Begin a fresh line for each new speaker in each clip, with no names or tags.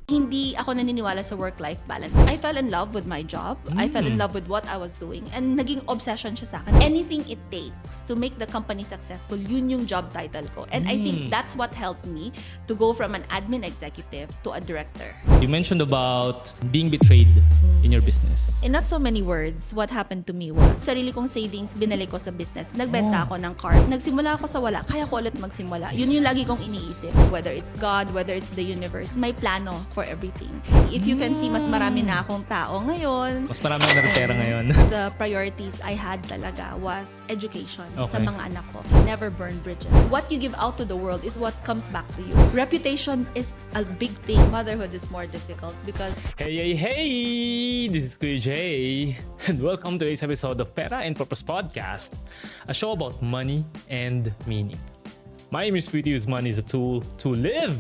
Hindi ako naniniwala sa work-life balance. I fell in love with my job. I fell in love with what I was doing. And naging obsession siya sa akin. Anything it takes to make the company successful, yun yung job title ko. And I think that's what helped me to go from an admin executive to a director.
You mentioned about being betrayed in your business.
In not so many words, what happened to me was, sarili kong savings, binalik ko sa business. Nagbenta ako ng car. Nagsimula ako sa wala. Kaya ko ulit magsimula. Yun yung lagi kong iniisip. Whether it's God, whether it's the universe, may plano for everything. If you can see, mas marami na akong tao ngayon.
Mas marami na pera ngayon.
The priorities I had talaga was education sa
Okay.
mga anak ko. Never burn bridges. What you give out to the world is what comes back to you. Reputation is a big thing. Motherhood is more difficult because
Hey! This is Kuya Jay, and welcome to today's episode of Pera and Purpose Podcast, a show about money and meaning. My aim is to use money as a tool to live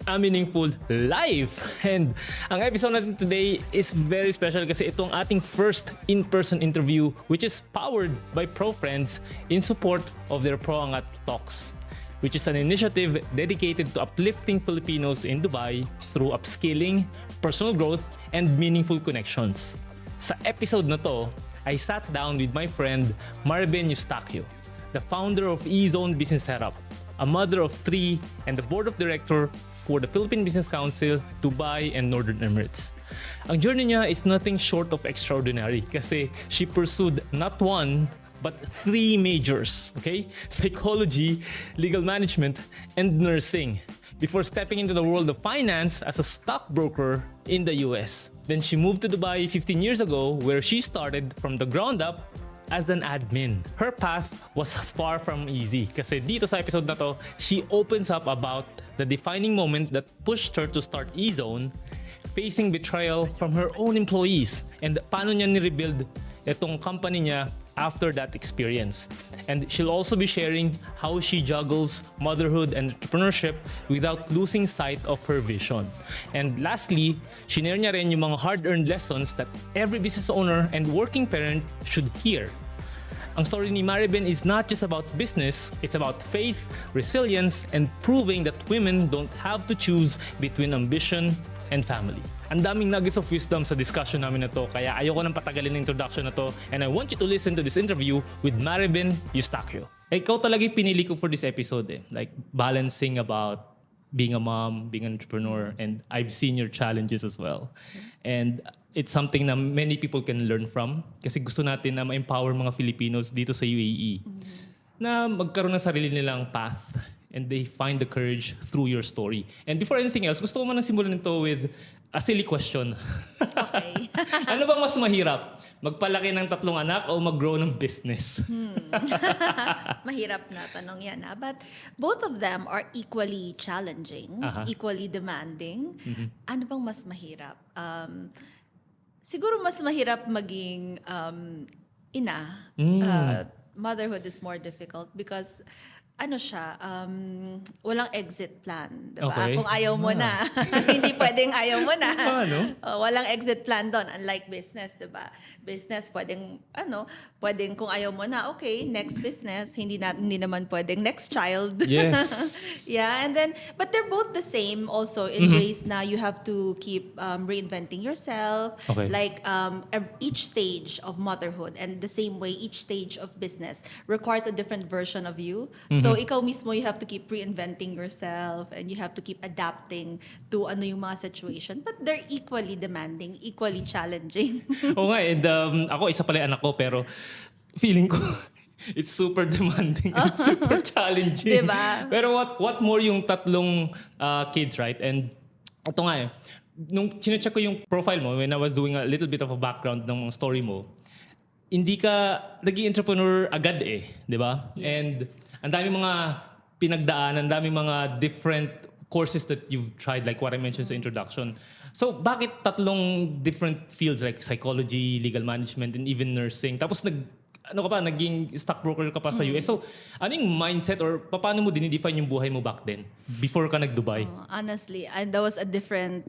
a meaningful life. And ang episode natin today is very special kasi itong ating first in-person interview, which is powered by ProFriends in support of their ProAngat Talks, which is an initiative dedicated to uplifting Filipinos in Dubai through upskilling, personal growth, and meaningful connections. Sa episode na to, I sat down with my friend Maribin Eustaquio, the founder of E-Zone Business Setup, a mother of 3, and the board of director for the Philippine Business Council, Dubai, and Northern Emirates. Ang journey niya is nothing short of extraordinary kasi she pursued not one, but 3 majors, okay? Psychology, legal management, and nursing, before stepping into the world of finance as a stockbroker in the US. Then she moved to Dubai 15 years ago, where she started from the ground up as an admin. Her path was far from easy kasi dito sa episode na to, she opens up about the defining moment that pushed her to start E-Zone, facing betrayal from her own employees, and paano niya ni-rebuild itong company niya after that experience. And she'll also be sharing how she juggles motherhood and entrepreneurship without losing sight of her vision. And lastly, shinare niya rin yung mga hard-earned lessons that every business owner and working parent should hear. Ang story ni Maribin is not just about business, it's about faith, resilience, and proving that women don't have to choose between ambition and family. Ang daming nuggets of wisdom sa discussion namin na to, kaya ayoko nang patagalin ng introduction na to, and I want you to listen to this interview with Maribin Eustaquio. Ikaw talaga yung pinili ko for this episode like balancing about being a mom, being an entrepreneur, and I've seen your challenges as well. And it's something na many people can learn from kasi gusto natin na ma-empower mga Filipinos dito sa UAE na magkaroon ng sarili nilang path and they find the courage through your story. And before anything else, gusto ko muna simulan nito with a silly question.
okay.
Ano bang mas mahirap? Magpalaki ng 3 anak o mag-grow ng business?
Mahirap na tanong yan. But both of them are equally challenging, equally demanding. Ano bang mas mahirap? Siguro mas mahirap maging ina. Motherhood is more difficult because walang exit plan, diba?
Okay.
Kung ayaw mo na, hindi pwedeng ayaw mo na.
Paano?
Walang exit plan doon, unlike business, diba? Business, pwedeng kung ayaw mo na, okay, next business, hindi naman pwedeng next child.
Yes.
Yeah, and then, but they're both the same also in ways na you have to keep reinventing yourself.
Okay.
Like each stage of motherhood and the same way each stage of business requires a different version of you. So ikaw mismo, you have to keep reinventing yourself and you have to keep adapting to yung mga situation. But they're equally demanding, equally challenging.
Oo nga, and ako isa pala yung anak ko pero feeling ko it's super demanding and super challenging.
Diba?
Pero what more yung 3 kids, right? And ito nga nung sinecheck ko yung profile mo when I was doing a little bit of a background ng story mo, hindi ka naging entrepreneur agad di ba?
Yes.
And ang daming mga pinagdaan, ang daming mga different courses that you've tried, like what I mentioned sa introduction. So, bakit 3 different fields like psychology, legal management, and even nursing? Tapos ano ka pa, naging stockbroker ka pa sa US. So, ano yung mindset or paano mo dinidefine yung buhay mo back then? Before ka nag-Dubai?
Honestly, and that was a different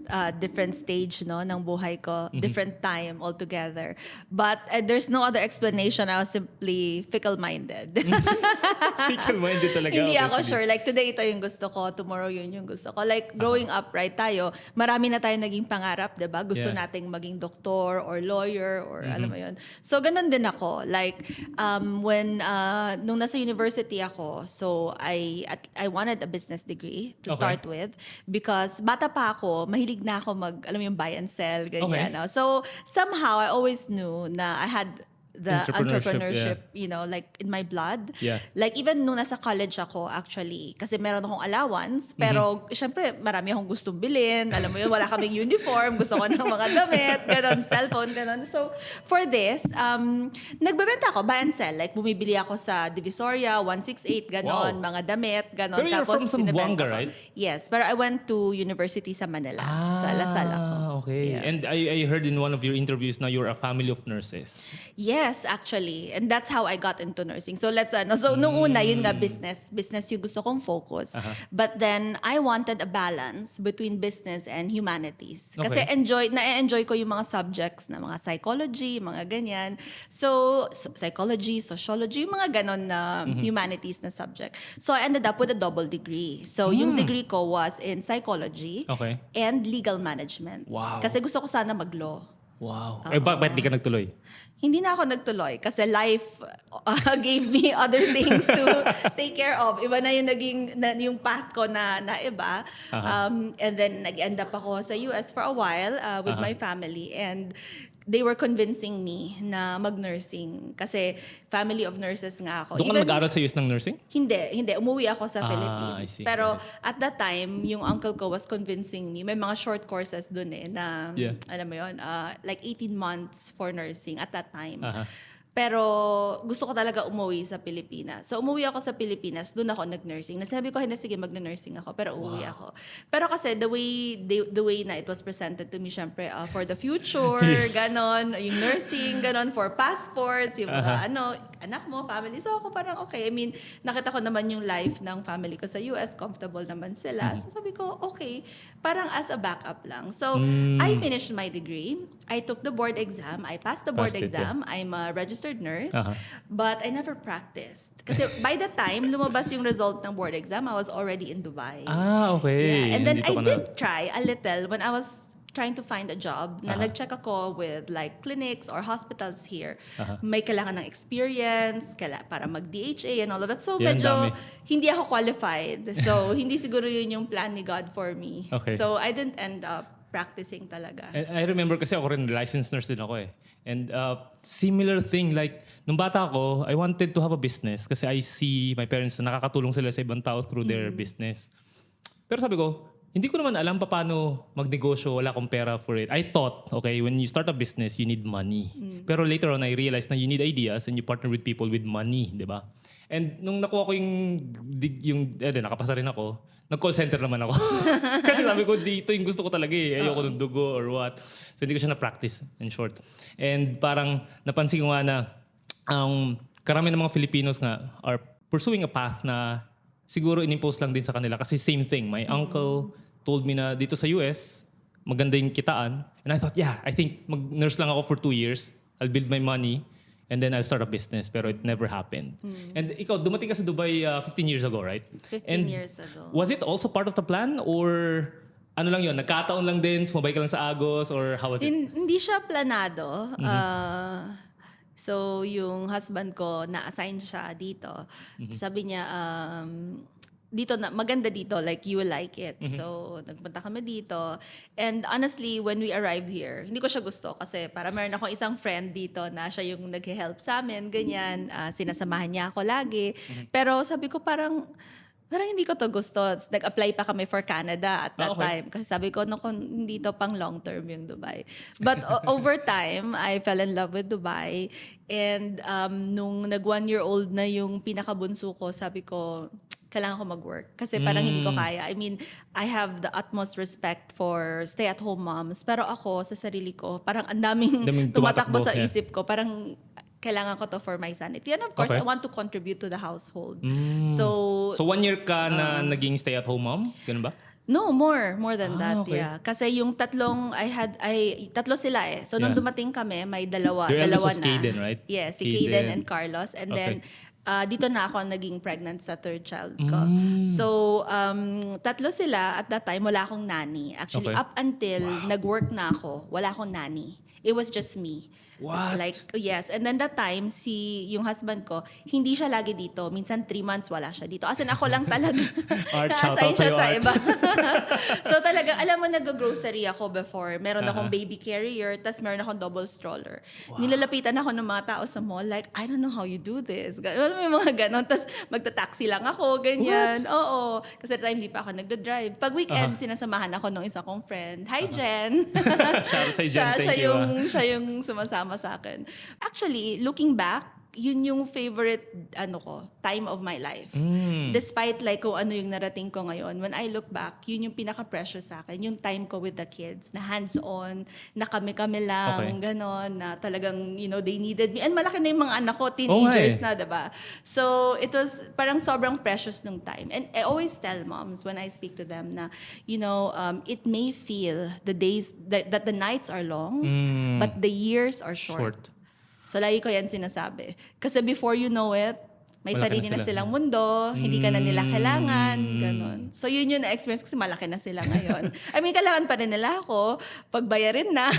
stage no ng buhay ko, different time altogether. But there's no other explanation. I was simply fickle-minded.
Fickle-minded talaga.
Hindi
Okay,
ako
sige.
sure. Like, today ito yung gusto ko, tomorrow yun yung gusto ko. Like, growing up, right, tayo, marami na tayo naging pangarap, di ba? Gusto
Yeah.
nating maging doktor or lawyer or alam mo yun. So, ganun din ako. Like, nung nasa university ako, so I wanted a business degree to
Okay.
start with because bata pa ako, mahilig na ako alam mo yung buy and sell, ganyan.
Okay.
No? So, somehow, I always knew na I had the
Entrepreneurship,
entrepreneurship, you know, like in my blood.
Yeah.
Like even nung nasa college ako actually, kasi meron akong allowance, pero syempre marami akong gustong bilhin. Alam mo yun, wala kaming uniform, gusto ko ng mga damit, ganon, cellphone, ganon. So for this, nagbebenta ako, buy and sell. Like bumibili ako sa Divisoria, 168, ganon,
Wow.
mga damit, ganon.
Pero you're from Zamboanga,
binibenta ko.
right?
Yes, pero I went to university sa Manila, sa Lasal ako.
Okay.
Yeah.
And I heard in one of your interviews na you're a family of nurses.
Yes, actually. And that's how I got into nursing. So nung una, yun nga, business yung gusto kong focus. But then, I wanted a balance between business and humanities. Kasi
Okay.
na-enjoy ko yung mga subjects na mga psychology, mga ganyan. So psychology, sociology, yung mga ganon na humanities na subject. So I ended up with a double degree. So yung degree ko was in psychology
Okay.
and legal management.
Wow.
Kasi gusto ko sana mag-law.
Wow. Bakit di ka nagtuloy?
Hindi na ako nagtuloy kasi life gave me other things to take care of. Iba na yung yung path ko na iba. And then nag-end up ako sa US for a while with my family, and they were convincing me na mag-nursing kasi family of nurses nga ako.
Doon ka nag-aral sa US ng nursing?
Hindi. Umuwi ako sa
I
Philippines.
see.
Pero at that time, yung uncle ko was convincing me. May mga short courses dun na,
Yeah.
alam mo yun, like 18 months for nursing at that time.
Aha.
Pero gusto ko talaga umuwi sa Pilipinas. So umuwi ako sa Pilipinas, doon ako nag-nursing. Nasabi ko, sige, mag-nursing ako, pero uuwi ako. Pero kasi the way na it was presented to me, syempre, for the future,
Yes.
ganon, yung nursing, ganon, for passports, yung mga anak mo, family. So ako parang okay. I mean, nakita ko naman yung life ng family ko sa US, comfortable naman sila. So sabi ko, okay, parang as a backup lang. So I finished my degree. I took the board exam. I passed the board
Passed it, yeah.
exam. I'm a registered nurse, but I never practiced. Kasi by the time lumabas yung result ng board exam, I was already in Dubai.
Okay.
Yeah. And then
Nandito
I
ka na.
did try a little when I was trying to find a job na nag-check ako with like clinics or hospitals here. May kailangan ng experience para mag-DHA and all of that. So
Yeah, ang
medyo
dami.
hindi ako qualified. So hindi siguro yun yung plan ni God for me.
Okay.
So I didn't end up practicing talaga.
And I remember kasi ako rin, licensed nurse din ako eh. And similar thing, like, nung bata ako, I wanted to have a business kasi I see my parents na nakakatulong sila sa ibang tao through their business. Pero sabi ko, hindi ko naman alam paano magnegosyo, wala akong pera for it. I thought, okay, when you start a business, you need money. Pero later on, I realized na you need ideas and you partner with people with money, di ba? And nung nakuha ko nakapasa rin ako, nag-call center naman ako. Kasi sabi ko, dito yung gusto ko talaga eh. Ayoko ng dugo or what. So hindi ko siya na-practice, in short. And parang napansin ko nga na karami ng mga Filipinos nga are pursuing a path na siguro in-impose lang din sa kanila. Kasi same thing. My uncle told me na dito sa US, maganda yung kitaan. And I thought, I think mag-nurse lang ako for 2 years. I'll build my money. And then I'll start a business, pero it never happened. And ikaw, dumating ka sa Dubai 15 years ago, right?
15 years ago.
Was it also part of the plan? Or ano lang yun, nagkataon lang din, sumabay ka lang sa Agos? Or how was it?
Hindi siya planado. So, yung husband ko, na-assign siya dito. Sabi niya, dito na maganda dito, like you will like it. So nagpunta kami dito, and honestly when we arrived here, hindi ko siya gusto kasi para meron akong isang friend dito na siya yung nag-help sa amin, ganyan, sinasamahan niya ako lagi. Pero sabi ko parang hindi ko to gusto. Nag-apply pa kami for Canada at that time. Kasi sabi ko, hindi to pang long term yung Dubai. But over time, I fell in love with Dubai. And nung nag 1-year-old na yung pinakabunso ko, sabi ko, kailangan ko mag-work. Kasi parang hindi ko kaya. I mean, I have the utmost respect for stay-at-home moms. Pero ako, sa sarili ko, parang ang daming tumatakbo sa isip ko. Parang kailangan ko to for my sanity. And of course,
Okay.
I want to contribute to the household.
So 1 year ka na naging stay-at-home mom? Ganun ba?
No, more than that.
Okay.
Yeah. Kasi yung tatlo sila eh. So nung
Yeah.
dumating kami, may dalawa
Your eldest
na.
was Kaden, right?
Yes, si
Kaden.
Kaden and Carlos. And then dito na ako naging pregnant sa third child ko. So, tatlo sila. At that time, wala akong nanny. Actually,
Okay.
up until nag-work na ako, wala akong nanny. It was just me.
What?
Like, yes. And then that time, yung husband ko, hindi siya lagi dito. Minsan 3 months wala siya dito. As in, ako lang talaga.
Art, shout
Na-assign
out
siya
sa'yo,
sa
Art.
iba. So talaga, alam mo, nag-grocery ako before. Meron akong baby carrier, tas meron akong double stroller. Nilalapitan ako ng mga tao sa mall, like, I don't know how you do this. Alam mo yung mga ganon. Tas magta-taxi lang ako, ganyan. Oo. Kasi at the time, hindi pa ako nagda-drive. Pag weekend, sinasamahan ako ng isa kong friend. Hi, Jen.
Shout out sa'yo, Jen. Thank you.
Siya yung sumasama sa akin. Actually, looking back, yun yung favorite time of my life. Despite like kung ano yung narating ko ngayon, when I look back, yun yung pinaka-precious sa akin, yung time ko with the kids, na hands-on, na kami-kami lang, ganon, na talagang, they needed me. And malaki na yung mga anak ko, teenagers na, diba? So, it was parang sobrang precious nung time. And I always tell moms when I speak to them na, it may feel the days, that the nights are long, but the years are short. So, lagi ko yan sinasabi. Kasi before you know it, may
Malaki
sarili
na
na
sila.
silang mundo, hindi ka na nila kailangan, ganun. So, yun yung na-experience kasi malaki na sila ngayon. I mean, kailangan pa rin nila ako, pagbayarin na.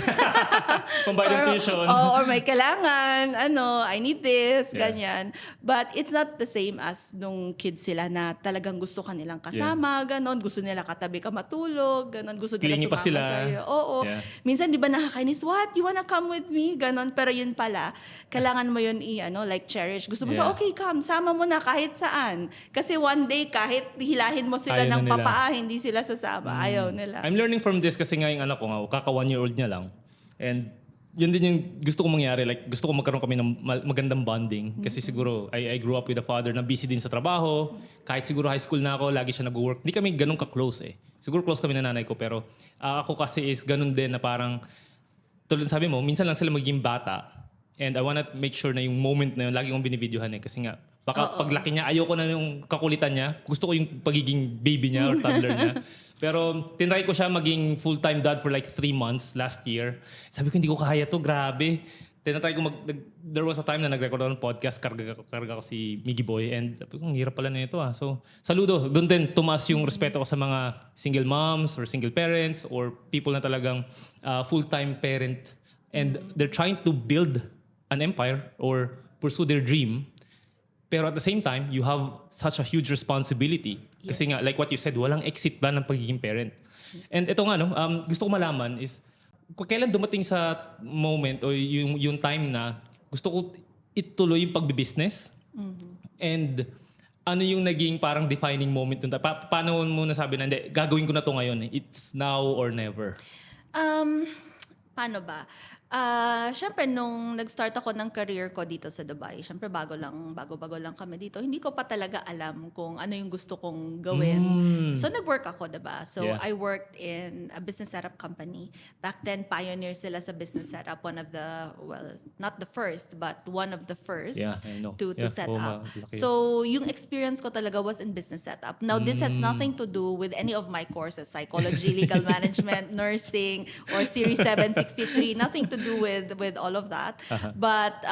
Pambayad ng tuition.
Or may kailangan, I need this,
Yeah.
ganyan. But it's not the same as nung kids sila na talagang gusto ka nilang kasama, ganon. Gusto nila katabi ka matulog, ganon. Gusto nila
Clingy pa
sumama
sila.
sa'yo. Oo.
Yeah.
Minsan, di ba nakakainis, what? You wanna come with me? Ganon. Pero yun pala, kailangan mo yun like cherish. Gusto mo
Yeah.
okay, come, sama mo na kahit saan. Kasi one day, kahit hilahin mo sila
Ayaw na
ng
nila.
papaa, hindi sila sasama. Ayaw nila.
I'm learning from this kasi nga yung anak ko nga, kaka 1-year-old niya lang. And yun din yung gusto kong mangyari. Like, gusto ko magkaroon kami ng magandang bonding. Kasi siguro, I grew up with a father na busy din sa trabaho. Kahit siguro high school na ako, lagi siya nag-work. Hindi kami ganun ka-close eh. Siguro close kami na nanay ko. Pero ako kasi is ganun din na parang, tulad sabi mo, minsan lang sila magiging bata. And I wanna make sure na yung moment na yun, lagi kong binibidyohan eh. Kasi nga, baka paglaki niya, ayoko na yung kakulitan niya. Gusto ko yung pagiging baby niya or toddler niya. Pero tinry ko siya maging full-time dad for like 3 months last year. Sabi ko, hindi ko kaya to, grabe. Tinatry ko there was a time na nag-record ako ng podcast, karga ko si Miggy Boy. And sabi ko, ang hirap pala na ito ah. So, saludo. Doon din, tumaas yung respeto ko sa mga single moms or single parents or people na talagang full-time parent. And they're trying to build an empire or pursue their dream. Pero at the same time, you have such a huge responsibility. Kasi nga, like what you said, walang exit plan ng pagiging parent. And ito nga, gusto ko malaman is, kung kailan dumating sa moment o yung time na gusto ko ituloy yung pagbibusiness. And ano yung naging parang defining moment nun? Paano mo nasabi na, hindi, gagawin ko na to ngayon. It's now or never.
Paano ba? Siyempre, nung nag-start ako ng career ko dito sa Dubai, siyempre bago lang kami dito, hindi ko pa talaga alam kung ano yung gusto kong gawin. So, nag-work ako, diba? So,
Yeah.
I worked in a business setup company. Back then, pioneer sila sa business setup. One of the, well, not the first, but one of the first
Yeah, I know.
to
Yeah,
set
oo
up.
nga, laki.
So, yung experience ko talaga was in business setup. Now, this has nothing to do with any of my courses, psychology, legal management, nursing, or Series 763. Nothing to do with all of that. But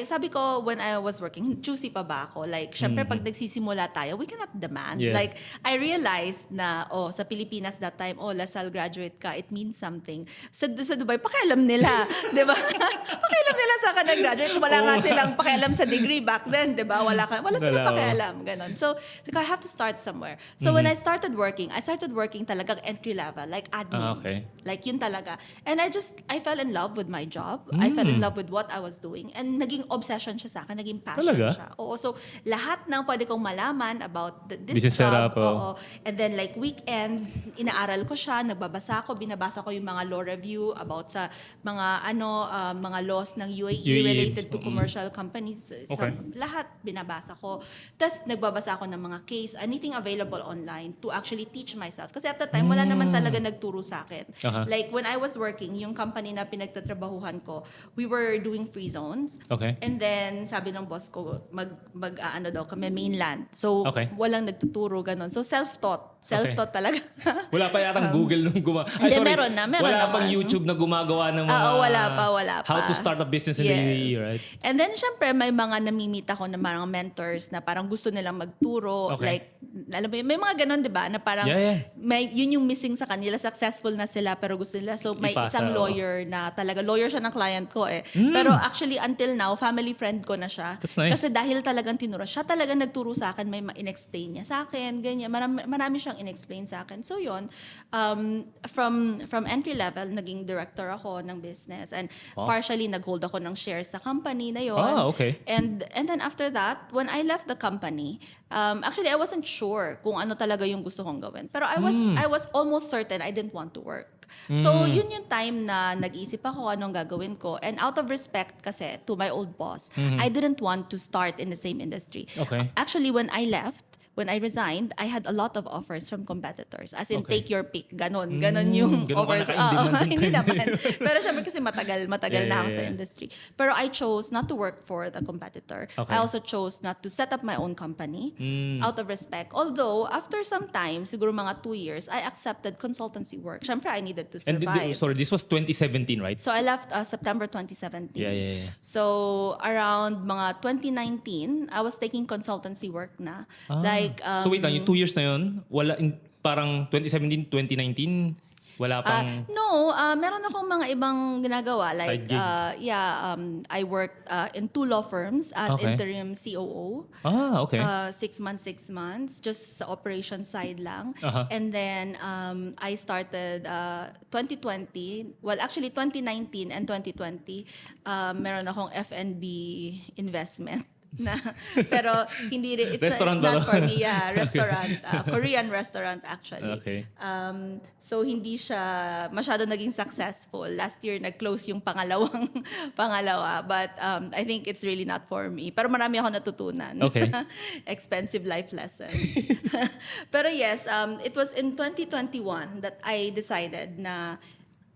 sabi ko, when I was working, choosy pa ba ako? Like, syempre, pag nagsisimula tayo, we cannot demand.
Yeah.
Like, I realized na, sa Pilipinas that time, LaSalle graduate ka, it means something. Sa Dubai, pakialam nila. Di ba? Pakialam nila sa ka nag-graduate. Wala nga silang pakialam sa degree back then, di ba? Wala silang pakialam. Ganon. So, I have to start somewhere. So, when I started working talagang entry level, like admin.
Okay.
Like, yun talaga. And I fell in love with my job. I fell in love with what I was doing. And naging obsession siya sa akin, naging passion
Talaga?
siya. Oo, so lahat ng pwede kong malaman about this
Business
job.
setup, oh.
And then like weekends, inaaral ko siya, binabasa ko yung mga law review about sa mga mga laws ng UAE related to commercial companies.
Okay.
Lahat binabasa ko. Tapos nagbabasa ako ng mga case, anything available online to actually teach myself. Kasi at the time, wala naman talaga nagturo sa akin.
Aha.
Like when I was working, yung company na pinagtatrabahuhan ko, we were doing free zones.
Okay.
And then, sabi ng boss ko, ano daw kami, mainland. So,
Okay.
walang nagtuturo, ganun. So, self-taught. Self-taught talaga.
Wala pa yatang Google nung
Hindi, meron na, meron
wala pang
naman.
YouTube na gumagawa ng mga...
wala pa.
How to start a business in the UAE, right?
And then, syempre, may mga namimit ako na mga mentors na parang gusto nilang magturo.
Okay.
Like, alam mo yun, may mga ganun, di ba? Na parang,
Yeah.
yun yung missing sa kanila. Successful na sila, pero gusto nila. So, may
Ipasa,
isang
oo.
lawyer na talaga, lawyer siya ng client ko eh. Pero actually, until now, family friend ko na siya.
That's nice.
Kasi dahil talagang tinuro, siya talaga nagturo sa akin, may in-explain niya sa akin, ganyan. Marami siyang in-explain sa akin. So, yun, from entry level, naging director ako ng business. And partially, nag-hold ako ng shares sa company na yun.
Okay.
And then after that, when I left the company, actually I wasn't sure kung ano talaga yung gusto kong gawin. Pero I was almost certain I didn't want to work. So yun yung time na nag-isip ako anong gagawin ko. And out of respect kasi to my old boss, I didn't want to start in the same industry.
Okay.
Actually, when I resigned, I had a lot of offers from competitors. As in,
Okay.
take your pick. Ganon yung
Ganun ka
offers.
naka-in-demand
Oo,
yung
hindi
time na
naman.
yun.
Pero syempre kasi matagal na ako sa
Yeah.
industry. Pero I chose not to work for the competitor.
Okay.
I also chose not to set up my own company out of respect. Although, after some time, siguro mga 2 years, I accepted consultancy work. Syempre, I needed to
And
survive.
sorry, this was 2017, right?
So, I left September 2017.
Yeah.
So, around mga 2019, I was taking consultancy work na. Like,
So wait lang, yung 2 years na yun, parang 2017, 2019, wala pang...
No, meron akong mga ibang ginagawa.
Side
Like,
gig.
I worked in 2 law firms as
Okay.
interim COO.
Okay.
6 months, just sa operation side lang.
Uh-huh.
And then, I started 2020, well, actually 2019 and 2020, meron akong F&B investment. Pero hindi rin, it's
Restaurant
not
ba?
for me. Yeah, restaurant. Korean restaurant actually.
Okay.
So hindi siya masyado naging successful. Last year nag-close yung pangalawa. But I think it's really not for me. Pero marami ako natutunan.
Okay.
Expensive life lessons. Pero yes, it was in 2021 that I decided na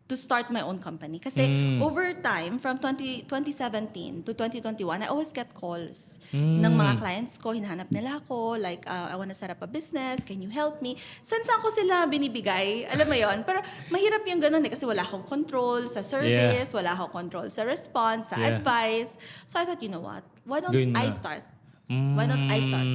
to start my own company. Kasi over time, from 2017 to 2021, I always get calls ng mga clients ko. Hinahanap nila ako, like, I wanna set up a business, can you help me? Saan ko sila binibigay? Alam mo yon. Pero mahirap yung ganun kasi wala akong control sa service, wala akong control sa response, sa advice. So I thought, you know what? Why don't
Gawin mo
I
na.
start? Why don't I start?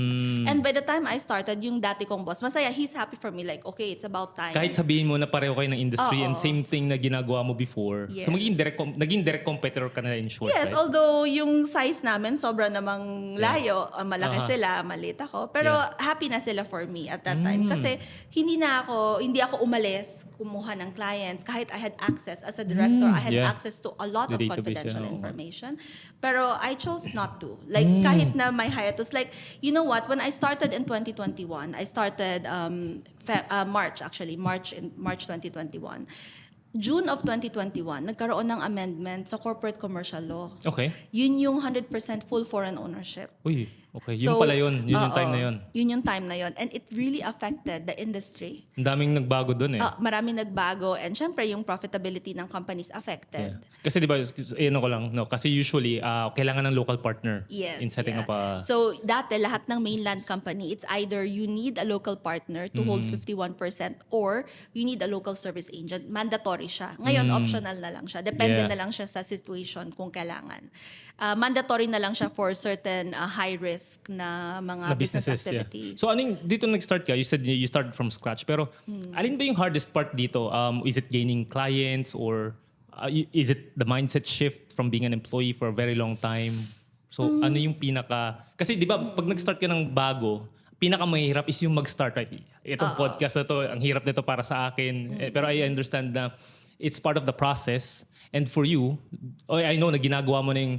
And by the time I started, yung dati kong boss, masaya, he's happy for me. Like, okay, it's about time.
Kahit sabihin mo na pareho kayo ng industry and
Oo.
same thing na ginagawa mo before. So
Yes.
naging direct competitor ka na in short,
Yes,
right?
although yung size namin sobra namang layo, malaki sila, maliit ako. Pero happy na sila for me at that time kasi hindi ako umalis kumuha ng clients kahit I had access as a director, I had access to a lot
The
of
database,
confidential
oo.
information. Pero I chose not to. Like kahit na may hiatus, like you know what, when I started in 2021, I started March 2021. June of 2021, nagkaroon ng amendment sa corporate commercial law.
Okay.
Yun yung 100% full foreign ownership.
Uy, okay. Yun pala yun. Yun yung time na yun.
Yun yung time na yun. And it really affected the industry.
Ang daming nagbago dun eh.
Maraming nagbago and syempre yung profitability ng companies affected.
Kasi di ba, ko lang, no? Kasi usually, kailangan ng local partner
Yes.
in setting up a...
So, dati, lahat ng mainland company, it's either you need a local partner to hold 51% or you need a local service agent. Mandatory siya. Ngayon, optional na lang siya. Depende na lang siya sa situation kung kailangan. Mandatory na lang siya for certain high-risk na mga business activities.
So, dito nag-start ka? You said you started from scratch. Pero, alin ba yung hardest part dito? Is it gaining clients or... is it the mindset shift from being an employee for a very long time? So, ano yung Kasi di ba, pag nag-start ka ng bago, pinakamahirap is yung mag-start, right? Itong podcast na to, ang hirap nito para sa akin. Pero I understand na it's part of the process. And for you, I know na ginagawa mo na yung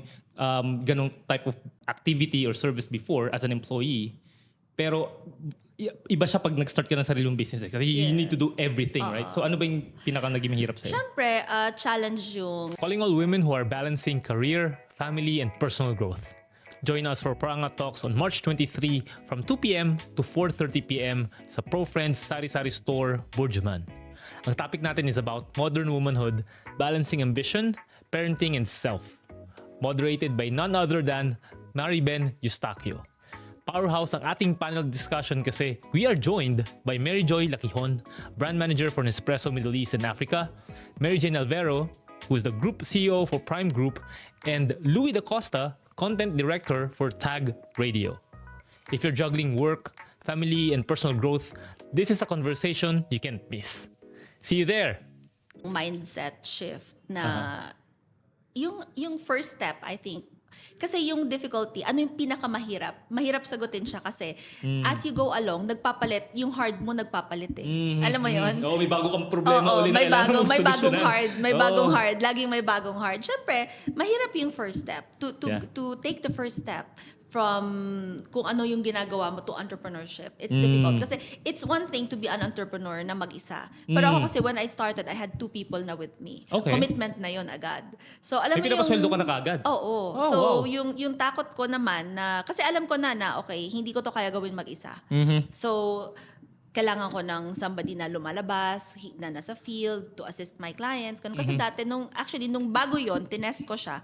ganong type of activity or service before as an employee. Pero iba siya pag nag-start ka ng sariling business eh. Kasi you need to do everything, right? So ano ba yung naging mahirap sa'yo?
Syempre, challenge yung
Calling all women who are balancing career, family, and personal growth. Join us for Paranga Talks on March 23 from 2 p.m. to 4:30 p.m. sa Pro Friends Sari Sari Store, Burjuman. Ang topic natin is about modern womanhood, balancing ambition, parenting, and self. Moderated by none other than Mariben Eustaquio. Powerhouse ang ating panel discussion kasi we are joined by Mary Joy Laquihon, brand manager for Nespresso Middle East and Africa, Mary Jane Alvero, who is the group CEO for Prime Group, and Louis Dacosta, content director for Tag Radio. If you're juggling work, family, and personal growth, this is a conversation you can't miss. See you there!
Mindset shift na yung first step, I think, kasi yung difficulty, ano yung pinakamahirap? Mahirap sagutin siya kasi as you go along, nagpapalit, yung hard mo nagpapalit eh. Alam mo yun?
Oo, may bago kang problema
Oo,
uli na kailangan mong
may bagong
solusyonan.
hard, may bagong
Oo.
hard, laging may bagong hard. Syempre, mahirap yung first step
Yeah.
to take the first step from kung ano yung ginagawa mo to entrepreneurship. It's difficult kasi it's one thing to be an entrepreneur na mag-isa. Pero ako kasi when I started, I had 2 people na with me.
Okay.
Commitment na yon agad. So alam
May
mo yung
pinapasweldo ka na kaagad?
Oo.
Oh,
So
wow.
yung takot ko naman na kasi alam ko na okay, hindi ko to kaya gawin mag-isa. So kailangan ko ng somebody na lumalabas, na nasa field to assist my clients. Ganun. Kasi dati nung bago yon, tinest ko siya.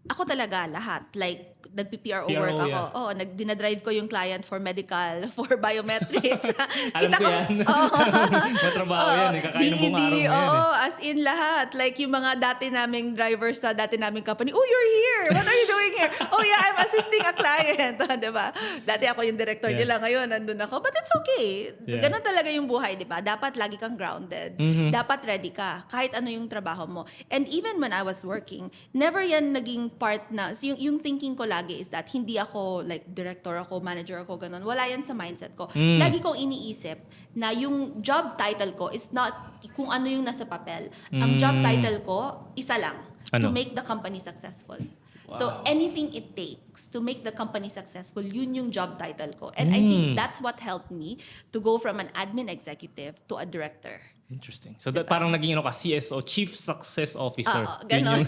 Ako talaga lahat. Like, nagpi-PRO
PRO,
work ako.
yeah.
Oo, dinadrive ko yung client for medical, for biometrics.
Alam ko yan. Matrabaho yan. Kakain ng buong araw mo yan.
Oo, as in lahat. Like yung mga dati naming drivers sa dati naming company, oh, you're here! What are you doing here? Oh yeah, I'm assisting a client. Diba? Dati ako yung director
Yeah.
nila, ngayon nandun ako. But it's okay.
Yeah.
Ganun talaga yung buhay, diba? Dapat lagi kang grounded. Dapat ready ka. Kahit ano yung trabaho mo. And even when I was working, never yan naging part na, yung thinking ko lagi is that hindi ako like director ako, manager ako, ganun. Wala yan sa mindset ko. Lagi kong iniisip na yung job title ko is not kung ano yung nasa papel. Ang job title ko, isa lang. To
Ano?
make the company successful. So anything it takes to make the company successful, yun yung job title ko. And I think that's what helped me to go from an admin executive to a director.
Interesting. So that parang naging ka, CSO, Chief Success Officer.
Oo, ganon.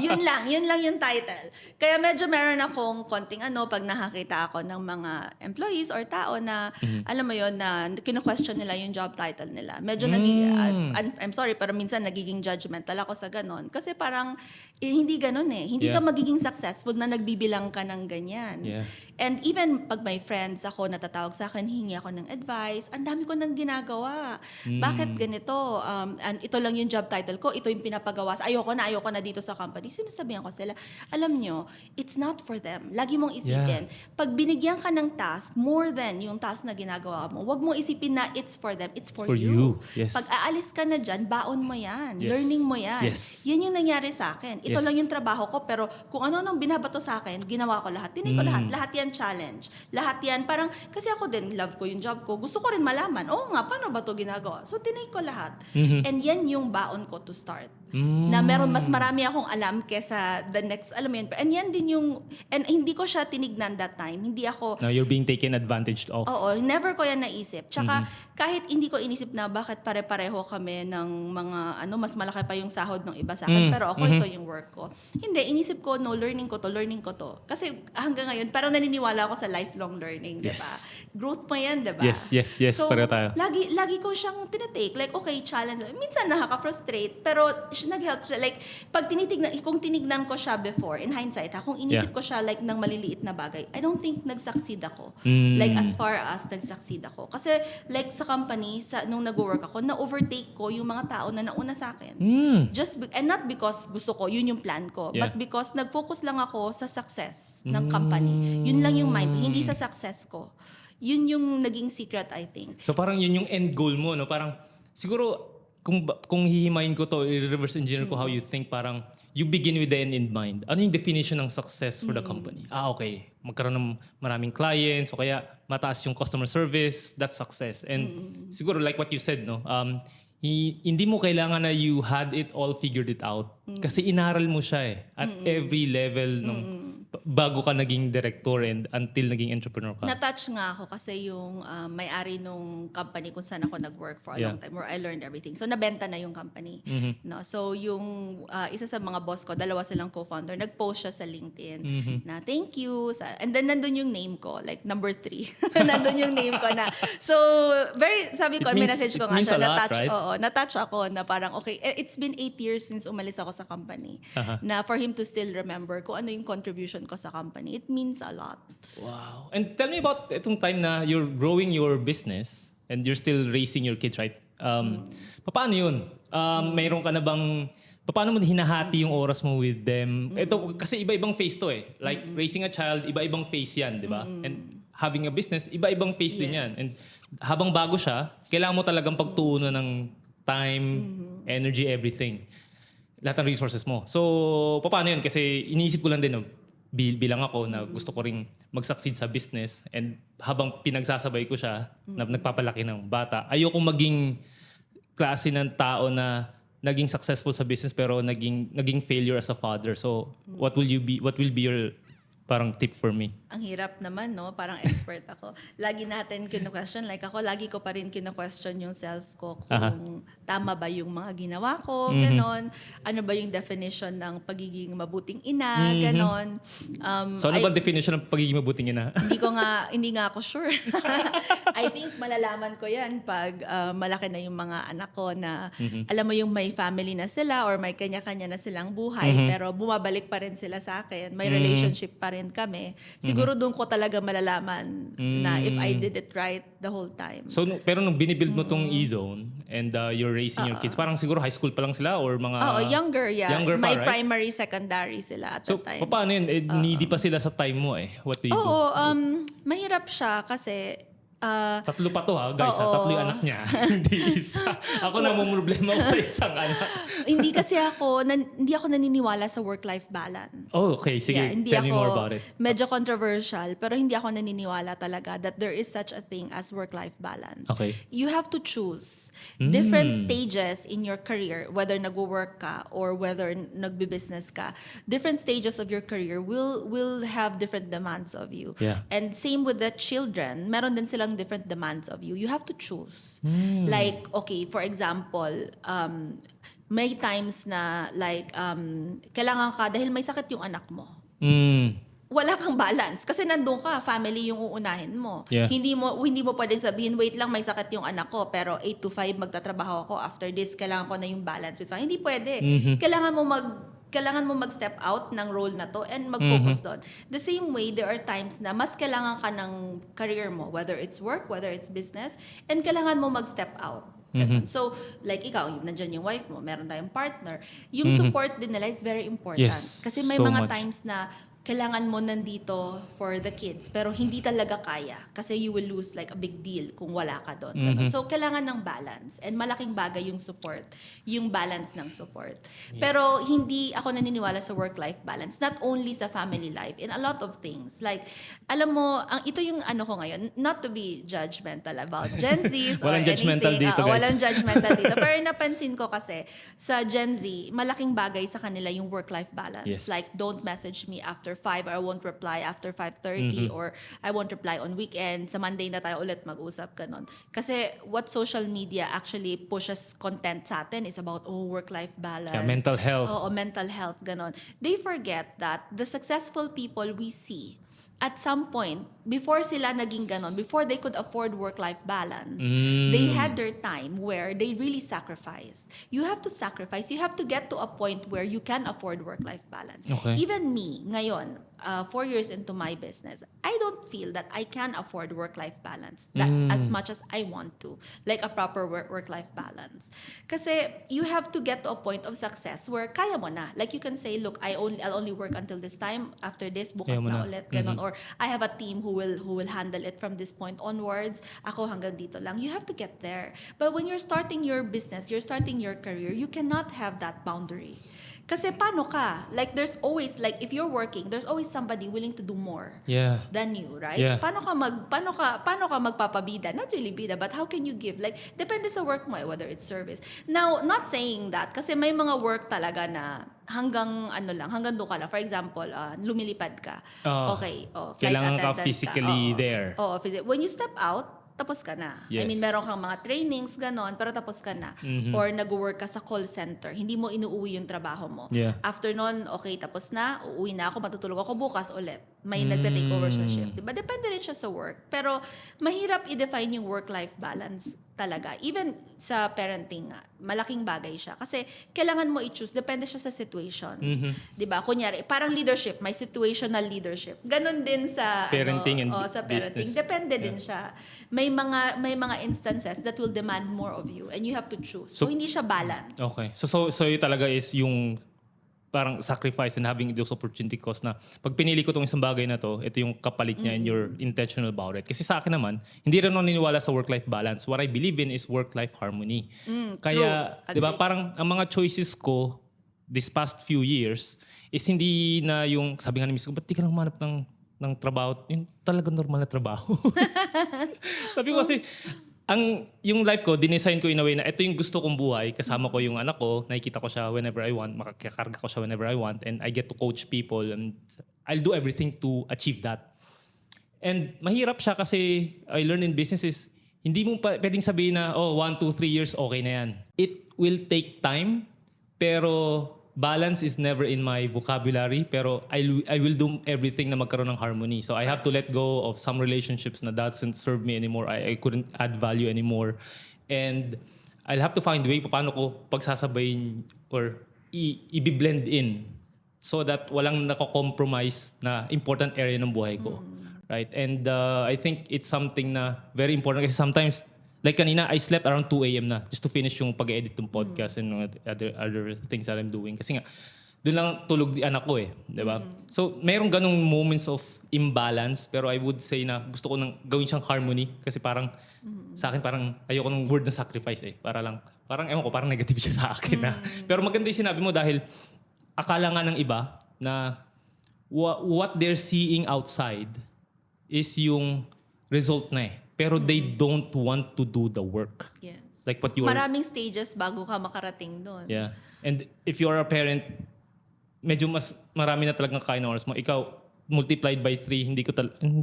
Yun lang yung title. Kaya medyo meron akong konting pag nakakita ako ng mga employees or tao na, alam mo yun, na kino-question nila yung job title nila. Medyo I'm sorry, pero minsan nagiging judgmental ako sa ganon. Kasi parang, hindi ganon eh. Hindi ka magiging successful na nagbibilang ka ng ganyan.
Yeah.
And even pag may friends ako, natatawag sa akin, hingi ako ng advice, ang dami ko nang ginagawa. Bakit ganito? And ito lang yung job title ko, ito yung pinapagawa. Ayoko na dito sa company. Sinasabihan ko sila, alam nyo, it's not for them. Lagi mong isipin, pag binigyan ka ng task, more than yung task na ginagawa mo, wag mong isipin na it's for them, it's for you.
Yes.
Pag aalis ka na dyan, baon mo yan.
Yes.
Learning mo yan.
Yes.
Yan yung nangyari sa akin. Ito
Yes.
lang yung trabaho ko, pero kung ano nang binabato sa akin, ginawa ko lahat. Tinay ko lahat. Lahat yan challenge. Lahat yan, parang, kasi ako din, love ko yung job ko. Gusto ko rin malaman, nga, paano ba to ginagawa? So, tinay ko lahat. And yan yung baon ko to start. Na meron mas marami akong alam kesa the next, alam mo yun. And yan din yung, and hindi ko siya tinignan that time. Hindi ako,
Now you're being taken advantage of.
oo, never ko yan naisip. Tsaka, kahit hindi ko inisip na bakit pare-pareho kami ng mga, mas malaki pa yung sahod ng iba sa akin, pero ako, ito yung work ko. Hindi, inisip ko, no, learning ko to. Kasi hanggang ngayon, parang naniniwala ako sa lifelong learning, di ba?
Yes.
Growth mo yan, di ba?
Yes.
So,
Pareho tayo.
lagi ko siyang tinatake. Like, okay, challenge. Minsan nakaka-frustrate, pero nag-help siya. Like, kung tinignan ko siya before, in hindsight, kung inisip ko siya like ng maliliit na bagay, I don't think nag-succeed ako. Like, as far as nag-succeed ako. Kasi, like, sa company, nung nag-work ako, na-overtake ko yung mga tao na nauna sa akin. And not because gusto ko, yun yung plan ko,
Yeah.
but because nag-focus lang ako sa success ng company. Yun lang yung mind ko, hindi sa success ko. Yun yung naging secret, I think.
So parang yun yung end goal mo, no? Parang siguro kung hihimayin ko to, i-reverse engineer ko how you think, parang you begin with the end in mind. Ano yung definition ng success for the company? Okay, magkaroon ng maraming clients o kaya mataas yung customer service, that's success. And siguro like what you said, no? Hindi mo kailangan na you had it all figured it out. Kasi inaral mo siya at every level bago ka naging director and until naging entrepreneur ka?
Na-touch nga ako kasi yung may-ari nung company kung saan ako nag-work for a long time where I learned everything. So, nabenta na yung company. No? So, yung isa sa mga boss ko, dalawa silang co-founder, nag-post siya sa LinkedIn na thank you. And then, nandun yung name ko, like number 3. Nandun yung name ko na. So, sabi ko, may message ko nga siya,
lot, right?
na-touch ako na parang, okay, it's been 8 years since umalis ako sa company. Na for him to still remember kung ano yung contribution ko sa company, it means a lot.
Wow. And tell me about itong time na you're growing your business and you're still raising your kids, right? Paano yun? Mayroon ka na bang, paano mo hinahati yung oras mo with them? Ito, kasi iba-ibang phase to eh. Like raising a child, iba-ibang phase yan, di ba? And having a business, iba-ibang phase din yan. And habang bago siya, kailangan mo talagang pagtuunan ng time, energy, everything. Lahat ng resources mo. So, paano yun? Kasi iniisip ko lang din, bilang ako na gusto ko ring mag-succeed sa business and habang pinagsasabay ko siya na nagpapalaki ng bata, ayoko maging klase ng tao na naging successful sa business pero naging failure as a father. So, what will be your parang tip for me?
Ang hirap naman, no? Parang expert ako. Lagi natin kino-question. Like ako, lagi ko pa rin kino-question yung self ko kung tama ba yung mga ginawa ko, ganon. Ano ba yung definition ng pagiging mabuting ina, ganon.
So, ano ba definition ng pagiging mabuting ina?
Hindi nga ako sure. I think malalaman ko yan pag malaki na yung mga anak ko na alam mo yung may family na sila or may kanya-kanya na silang buhay pero bumabalik pa rin sila sa akin. May relationship pa rin kami. Siguro doon ko talaga malalaman na if I did it right the whole time.
So, pero nung binibuild mo tong E-Zone and you're raising your kids, parang siguro high school pa lang sila or mga...
Younger, yeah.
Younger pa,
may
right?
primary, secondary sila at the time.
So, paano yun? Needy pa sila sa time mo eh. What do you do?
Mahirap siya kasi
Tatlo pa to guys. Tatlo yung anak niya. Hindi isa. Ako na problema ko sa isang anak.
Hindi kasi hindi ako naniniwala sa work-life balance.
Oh, okay. Sige, tell me more about it.
Medyo controversial, pero hindi ako naniniwala talaga that there is such a thing as work-life balance.
Okay.
You have to choose different stages in your career, whether nagwo-work ka or whether nagbi-business ka. Different stages of your career will have different demands of you.
Yeah.
And same with the children, meron din silang different demands of you. You have to choose. Like, okay, for example, may times na like, kailangan ka, dahil may sakit yung anak mo, wala kang balance. Kasi nandun ka, family yung uunahin mo.
Yeah.
Hindi mo pwedeng sabihin, wait lang, may sakit yung anak ko, pero 8 to 5 magtatrabaho ako. After this, kailangan ko na yung balance with family. Hindi pwede. Kailangan mo mag-step out ng role na to and mag-focus doon. The same way, there are times na mas kailangan ka ng career mo, whether it's work, whether it's business, and kailangan mo mag-step out. So, like ikaw, nandyan yung wife mo, meron tayong partner. Yung support din nila is very important.
Yes,
Kasi may
so
mga
much.
times na kailangan mo nandito for the kids, pero hindi talaga kaya. Kasi you will lose like a big deal kung wala ka doon. So, kailangan ng balance. And malaking bagay yung support. Yung balance ng support. Pero hindi ako naniniwala sa work-life balance. Not only sa family life. In a lot of things. Like, alam mo, ito yung ano ko ngayon, not to be judgmental about Gen Zs or
Walang judgmental
anything.
dito, guys.
Walang judgmental dito. Pero napansin ko kasi, sa Gen Z, malaking bagay sa kanila yung work-life balance.
Yes.
Like, don't message me after 5 or I won't reply after 5:30 or I won't reply on weekend. Sa Monday na tayo ulit mag-usap, ganon. Kasi what social media actually pushes content sa atin is about, work-life balance.
Yeah, mental health.
Mental health, ganon. They forget that the successful people we see, at some point, before sila naging ganon, before they could afford work-life balance, they had their time where they really sacrificed. You have to sacrifice. You have to get to a point where you can afford work-life balance.
Okay.
Even me, ngayon, 4 years into my business, I don't feel that I can afford work-life balance as much as I want to. Like a proper work-life balance. Kasi you have to get to a point of success where kaya mo na. Like you can say, look, I'll only work until this time. After this, bukas
Kaya mo
na
na.
ulit. Ganon. Or or I have a team who will handle it from this point onwards. Ako hanggang dito lang. You have to get there. But when you're starting your business, you're starting your career, you cannot have that boundary. Kasi paano ka? Like there's always, like if you're working, there's always somebody willing to do more than you, right?
Yeah.
Paano ka magpapabida? Not really bida, but how can you give? Like depende sa work mo, whether it's service. Now, not saying that kasi may mga work talaga na hanggang doon ka lang. For example, lumilipad ka. Okay, flight
Kailangan ka
attendant
physically there.
When you step out, tapos ka na. I mean,
Yes.
meron kang mga trainings, ganon, pero tapos ka na. Or nag-work ka sa call center, hindi mo inuuwi yung trabaho mo.
Yeah.
After nun, okay, tapos na, uuwi na ako, matutulog ako bukas ulit. May nagta-take over sa shift. Diba? Depende rin siya sa work. Pero mahirap i-define yung work-life balance talaga. Even sa parenting nga, malaking bagay siya. Kasi kailangan mo i-choose, depende siya sa situation. Diba? Kunyari, parang leadership, may situational leadership. Ganon din sa
Parenting and
sa parenting.
business.
Depende din siya. May mga instances that will demand more of you and you have to choose. So hindi siya balance.
Okay. So yun talaga is yung parang sacrifice and having those opportunity cost na pag pinili ko tong isang bagay na to, ito yung kapalit niya and you're intentional about it. Kasi sa akin naman, hindi rin ako naniniwala sa work-life balance. What I believe in is work-life harmony. Kaya,
True.
di ba,
Agree.
parang ang mga choices ko this past few years is hindi na yung, sabi nga ni Miss ko, ba't di ka lang humanap ng trabaho? Yung talagang normal na trabaho. Sabi ko kasi, yung life ko, dinesign ko in a way na ito yung gusto kong buhay. Kasama ko yung anak ko, nakikita ko siya whenever I want, makakarga ko siya whenever I want, and I get to coach people, and I'll do everything to achieve that. And mahirap siya kasi I learned in business is, hindi mo pwedeng sabihin na, 1, 2, 3 years, okay na yan. It will take time, pero balance is never in my vocabulary, pero I will do everything na magkaroon ng harmony. So I have to let go of some relationships na doesn't serve me anymore. I couldn't add value anymore. And I'll have to find a way paano ko pagsasabayin or i-blend in so that walang nako-compromise na important area ng buhay ko. Right? And I think it's something na very important kasi sometimes like kanina, I slept around 2 a.m. na just to finish yung pag-edit ng podcast and other things that I'm doing. Kasi nga, doon lang tulog di anak ko eh. Diba? So, merong ganong moments of imbalance pero I would say na gusto ko nang gawin siyang harmony kasi parang sa akin parang ayoko ng word na sacrifice eh. Parang ewan ko, parang negative siya sa akin na. Pero maganda yung sinabi mo dahil akala nga ng iba na what they're seeing outside is yung result na eh. Pero they don't want to do the work.
Yes.
Like what you are...
Maraming stages bago ka makarating doon.
Yeah. And if you are a parent, medyo mas marami na talagang kakain ng oras mo. Ikaw, multiplied by 3, hindi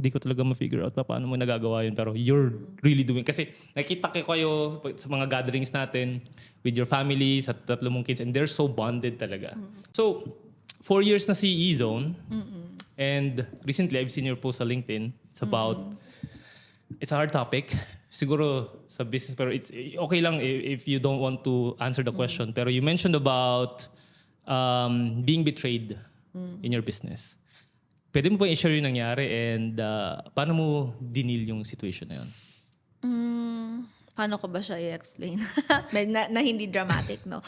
ko talaga ma-figure out paano mo nagagawa yun. Pero you're really doing. Kasi nakita ko kayo sa mga gatherings natin with your family, sa 3 mong kids, and they're so bonded talaga. So, 4 years na si E-Zone. And recently, I've seen your post sa LinkedIn. It's about... It's a hard topic. Siguro sa business, pero it's okay lang if you don't want to answer the question. Pero you mentioned about being betrayed in your business. Pwede mo ba i-share yung nangyari and paano mo dinil yung situation na yun?
Paano ko ba siya i-explain? na hindi dramatic, no?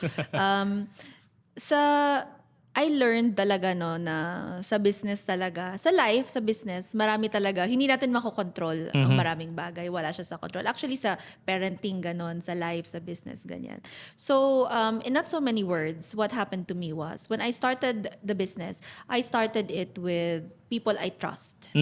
I learned talaga na sa business talaga, sa life, sa business, marami talaga, hindi natin makokontrol ang maraming bagay. Wala siya sa control. Actually, sa parenting, ganon, sa life, sa business, ganyan. So, in not so many words, what happened to me was, when I started the business, I started it with people I trust.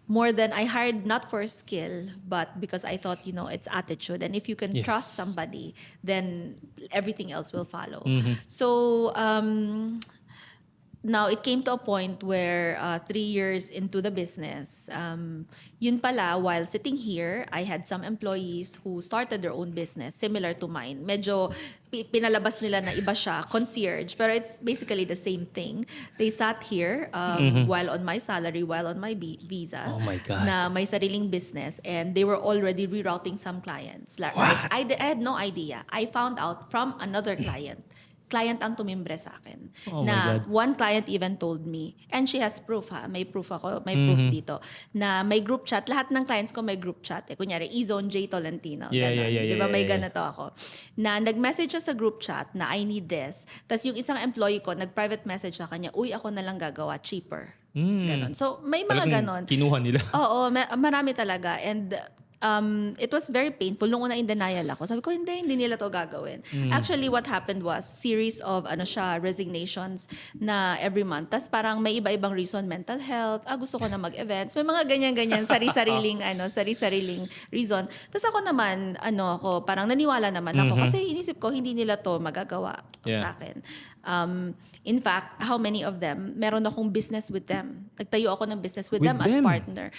More than I hired not for skill, but because I thought, it's attitude. And if you can
Yes.
trust somebody, then everything else will follow. So, now, it came to a point where 3 years into the business, yun pala, while sitting here, I had some employees who started their own business, similar to mine. Medyo pinalabas nila na iba siya, concierge, pero it's basically the same thing. They sat here while on my salary, while on my visa,
Oh my God.
na may sariling business, and they were already rerouting some clients. Like, I had no idea. I found out from another client ang tumimbre sa akin.
Oh my
Na
God.
one client even told me, and she has proof may proof ako, may proof dito, na may group chat, lahat ng clients ko may group chat. Kunyari, E-Zone J. Tolentino.
Yeah,
ganon.
yeah,
Di ba may
yeah.
ganito ako? Na nag-message siya sa group chat na I need this. Tapos yung isang employee ko, nag-private message sa kanya, uy, ako na lang gagawa, cheaper. Ganon. So, may mga
Talagang
ganon.
kinuha nila.
Oo, marami talaga. And it was very painful. Nung una in denial ako. Sabi ko, hindi nila to gagawin. Actually, what happened was series of resignations na every month. Tapos parang may iba-ibang reason, mental health, gusto ko na mag-events. May mga ganyan-ganyan, sari-sariling reason. Tapos ako naman, parang naniwala naman ako. Kasi inisip ko, hindi nila to magagawa sa akin. In fact, how many of them, meron akong business with them. Nagtayo ako ng business with them as partner.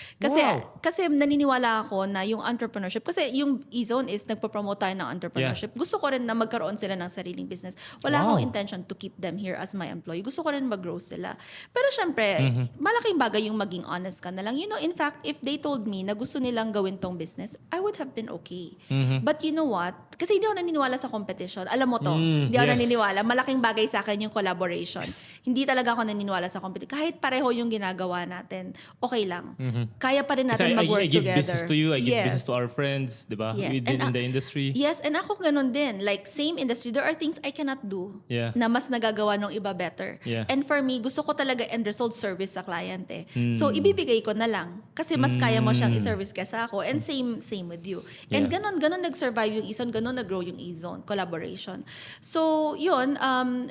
Kasi naniniwala ako na yung entrepreneurship, kasi yung E-Zone is nagpo-promote tayo ng entrepreneurship. Gusto ko rin na magkaroon sila ng sariling business. Wala akong intention to keep them here as my employee. Gusto ko rin mag-grow sila. Pero syempre, malaking bagay yung maging honest ka na lang. In fact, if they told me na gusto nilang gawin tong business, I would have been okay. But you know what? Kasi hindi ako naniniwala sa competition. Alam mo to, hindi ako naniniwala. Malaking bagay sa akin yung collaboration. Hindi talaga ako naniniwala sa competition. Kahit pareho yung ginagawa natin, okay lang. Kaya pa rin natin mag-work
I give
together.
business to you, I give business to our friends, di ba?
Yes.
Within in the industry.
Yes, and ako ganun din. Like, same industry, there are things I cannot do na mas nagagawa ng iba better. And for me, gusto ko talaga end result service sa client eh. So, ibibigay ko na lang. Kasi mas kaya mo siyang i-service kaysa ako. And same with you. And ganun nag-survive yung E-Zone, ganun nag-grow yung E-Zone, collaboration. So, yun,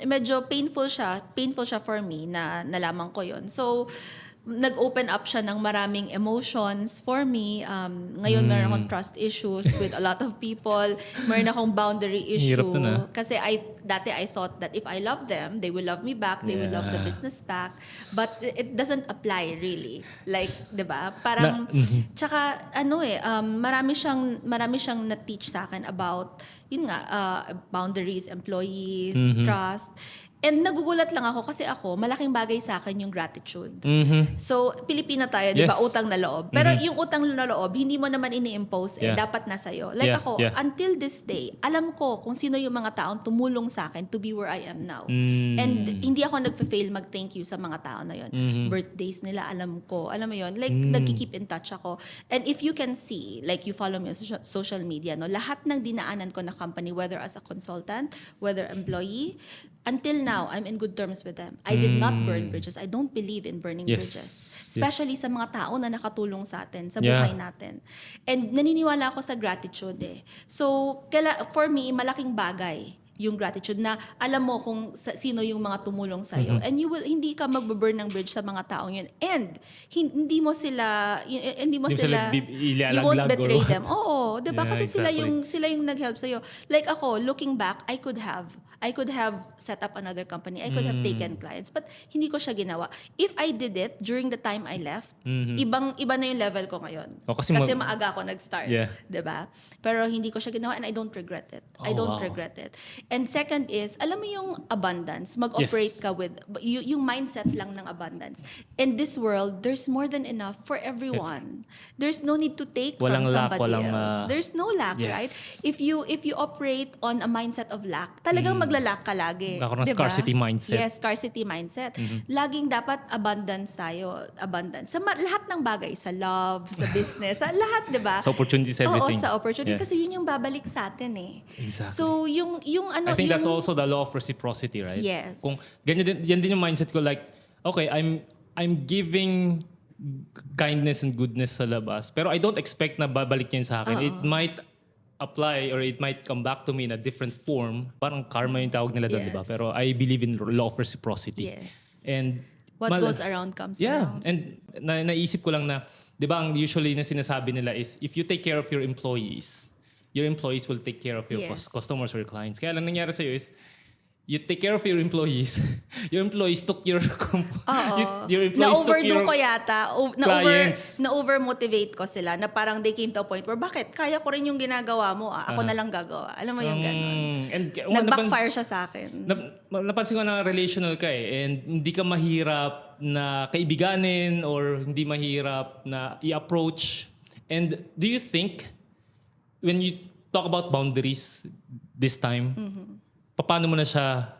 medyo painful siya for me na nalaman ko yun. So, nag-open up siya ng maraming emotions for me. Ngayon, meron akong trust issues with a lot of people. Meron akong boundary issue.
Hirap na.
Kasi dati I thought that if I love them, they will love me back, they will love the business back. But it doesn't apply really. Like, di ba? Parang, tsaka, marami siyang na-teach sa akin about, boundaries, employees, trust. And nagugulat lang ako kasi malaking bagay sa akin yung gratitude. So, Pilipina tayo, di ba? Utang na loob. Pero yung utang na loob, hindi mo naman ini-impose dapat na sa'yo. Like until this day, alam ko kung sino yung mga taong tumulong sa akin to be where I am now. And hindi ako nagfe-fail mag-thank you sa mga tao na yun. Birthdays nila, alam ko. Alam mo yun? Like, nag-keep in touch ako. And if you can see, like you follow me on social media, lahat ng dinaanan ko na company, whether as a consultant, whether employee, until now, I'm in good terms with them. I did not burn bridges. I don't believe in burning bridges. Especially sa mga tao na nakatulong sa atin, sa buhay natin. And naniniwala ako sa gratitude eh. So, for me, malaking bagay yung gratitude na alam mo kung sino yung mga tumulong sa'yo. And hindi ka magbaburn ng bridge sa mga taong yun. And you won't betray them. Oo, diba? Kasi sila yung nag-help sa'yo. Like ako, looking back, I could have set up another company. I could have taken clients. But hindi ko siya ginawa. If I did it during the time I left, iba na yung level ko ngayon.
Kasi
maaga ako nag-start. Diba? Pero hindi ko siya ginawa and I don't regret it. Regret it. And second is, alam mo yung abundance, mag-operate ka with, yung mindset lang ng abundance. In this world, there's more than enough for everyone. There's no need to take from somebody else. There's no lack, right? If you operate on a mindset of lack, talagang maglalak ka lagi.
Diba? Scarcity mindset.
Yes, scarcity mindset. Laging dapat abundance tayo. Abundance. Sa lahat ng bagay, sa love, sa business, sa lahat, diba?
Sa opportunities, everything.
Oo, sa opportunity. Kasi yun yung babalik sa atin eh.
Exactly.
So,
I think that's also the law of reciprocity, right?
Yes.
Kung yan din yung mindset ko, like, okay, I'm giving kindness and goodness sa labas, pero I don't expect na babalik yun sa akin. It might apply or it might come back to me in a different form. Parang karma yung tawag nila doon, di ba? Pero I believe in law of reciprocity.
Yes.
And
what goes around comes around.
And naisip ko lang na, di ba, ang usually na sinasabi nila is, if you take care of your employees will take care of your customers or your clients. Kaya lang nangyari sa'yo is, you take care of your employees took your
Na-overdo ko yata.
clients.
Na-overmotivate ko sila na parang they came to a point where, bakit? Kaya ko rin yung ginagawa mo. Ako na lang gagawa. Alam mo yung ganun.
And
Nag-backfire siya sa akin.
Napansin ko na relational ka eh. And hindi ka mahirap na kaibiganin or hindi mahirap na i-approach. And do you think, when you talk about boundaries this time, paano mo na siya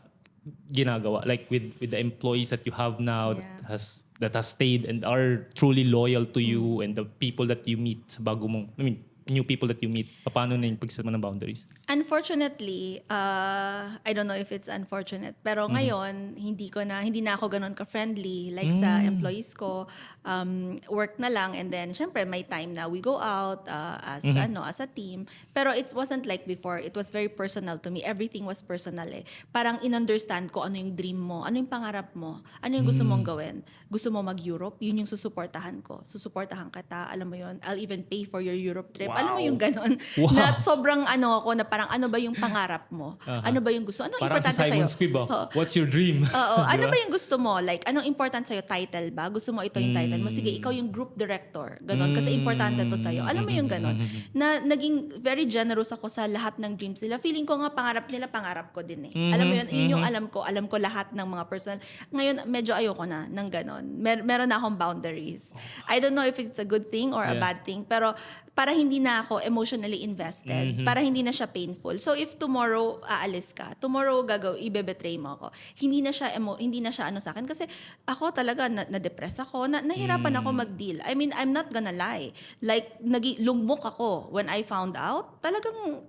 ginagawa? Like with the employees that you have now that has stayed and are truly loyal to you and the people that you meet sa bago mong, new people that you meet? Paano na yung pag-set mo ng boundaries?
Unfortunately, I don't know if it's unfortunate, pero ngayon hindi na ako ganun ka-friendly like sa employees ko. Work na lang, and then syempre may time na we go out as a team. Pero it wasn't like before. It was very personal to me. Everything was personal eh. Parang in-understand ko ano yung dream mo, ano yung pangarap mo, ano yung gusto mong gawin. Gusto mo mag-Europe? Yun yung susuportahan ko. Susuportahan kita, alam mo yun. I'll even pay for your Europe trip.
Wow.
Alam mo yung ganon.
Wow.
Na sobrang ako na parang ano ba yung pangarap mo? Ano ba yung gusto? Ano
Parang si
importante
Simon
sa'yo?
Squibb,
Oo.
what's your dream?
Oo.
Di
Ano
ba?
ba yung gusto mo? Like, anong important sa'yo? Title ba? Gusto mo ito yung title mo? Sige, ikaw yung group director. Ganon. Kasi importante to sa'yo. Alam mo yung ganon. Na naging very generous ako sa lahat ng dreams nila. Feeling ko nga pangarap nila, pangarap ko din eh. Alam mo yun? Yun yung alam ko. Alam ko lahat ng mga personal. Ngayon, medyo ayoko na ng ganon. Meron na akong boundaries. I don't know if it's a good thing or a
Yeah.
bad thing. Pero para hindi na ako emotionally invested, para hindi na siya painful. So if tomorrow aalis ka, tomorrow ibebetray mo ako. Hindi na siya ano sa akin kasi ako talaga na-depress ako, nahirapan ako mag-deal. I mean, I'm not gonna lie. Like lugmok ako when I found out. Talagang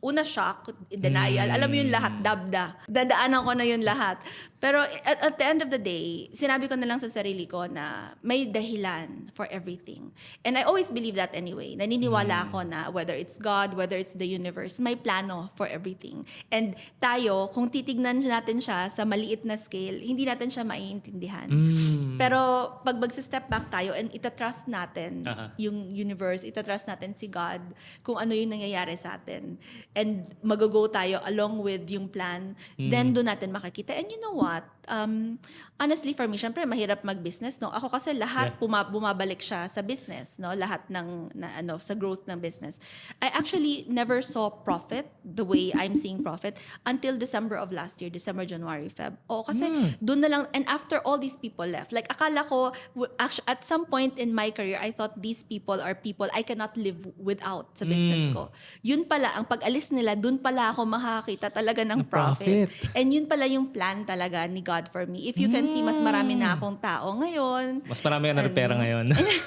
una shock, denial. Alam mo yung lahat, dabda. Dadaanan ko na yun lahat. Pero at the end of the day, sinabi ko na lang sa sarili ko na may dahilan for everything. And I always believe that anyway. Naniniwala ako na whether it's God, whether it's the universe, may plano for everything. And tayo, kung titignan natin siya sa maliit na scale, hindi natin siya maiintindihan. Pero pag mag-step back tayo and itatrust natin yung universe, itatrust natin si God, kung ano yung nangyayari sa atin, and mag-go tayo along with yung plan, then doon natin makikita. And you know what? Honestly, for me, syempre, mahirap mag-business, no? Ako kasi lahat bumabalik siya sa business, no? Lahat sa growth ng business. I actually never saw profit the way I'm seeing profit until December of last year, December, January, Feb. Kasi doon na lang, and after all these people left, like akala ko, at some point in my career, I thought these people are people I cannot live without sa business ko. Yun pala, ang pag-alis nila, doon pala ako makakita talaga ng profit. And yun pala yung plan talaga ni God for me. If you can see, mas marami na akong tao ngayon.
Mas marami ka na rin pera ngayon.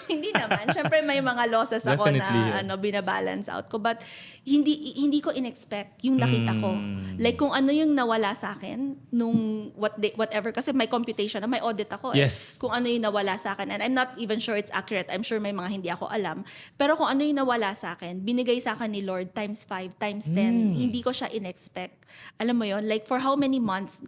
Hindi naman. Siyempre may mga losses ako
Definitely,
na binabalance out ko. But hindi ko in-expect yung nakita ko. Like kung ano yung nawala sa akin nung whatever. Kasi may computation na may audit ako.
Yes.
Kung ano yung nawala sa akin. And I'm not even sure it's accurate. I'm sure may mga hindi ako alam. Pero kung ano yung nawala sa akin, binigay sa akin ni Lord times 5, times 10. Hindi ko siya in-expect. Alam mo yon, like for how many months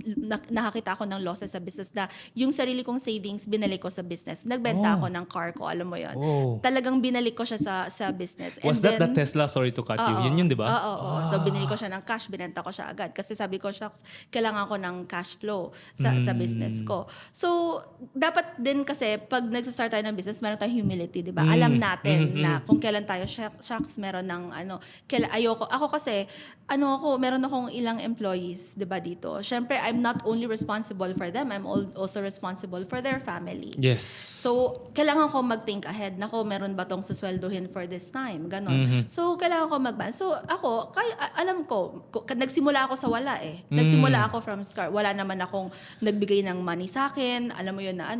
nakakita ako ng losses sa business na yung sarili kong savings binalik ko sa business. Nagbenta ako ng car ko, alam mo yon. Talagang binalik ko siya sa business.
Was that the Tesla? Sorry to cut you. Yun, di ba?
Oo. So binili ko siya ng cash, binenta ko siya agad. Kasi sabi ko, shucks, kailangan ko ng cash flow sa business ko. So, dapat din kasi, pag nagsa-start tayo ng business, meron tayong humility, di ba? Alam natin na kung kailan tayo, shucks, meron ng ayoko. Ako kasi, meron akong ilang employees, di ba, dito. Siyempre, I'm not only responsible for them, I'm also responsible for their family.
Yes.
So, kailangan ko mag-think ahead. Nako, meron ba tong susweldohin for this time? Ganon. So, kailangan ko mag-ban. So, ako, alam ko, nagsimula ako sa wala eh. Nagsimula ako from scratch. Wala naman akong nagbigay ng money sa akin. Alam mo yun na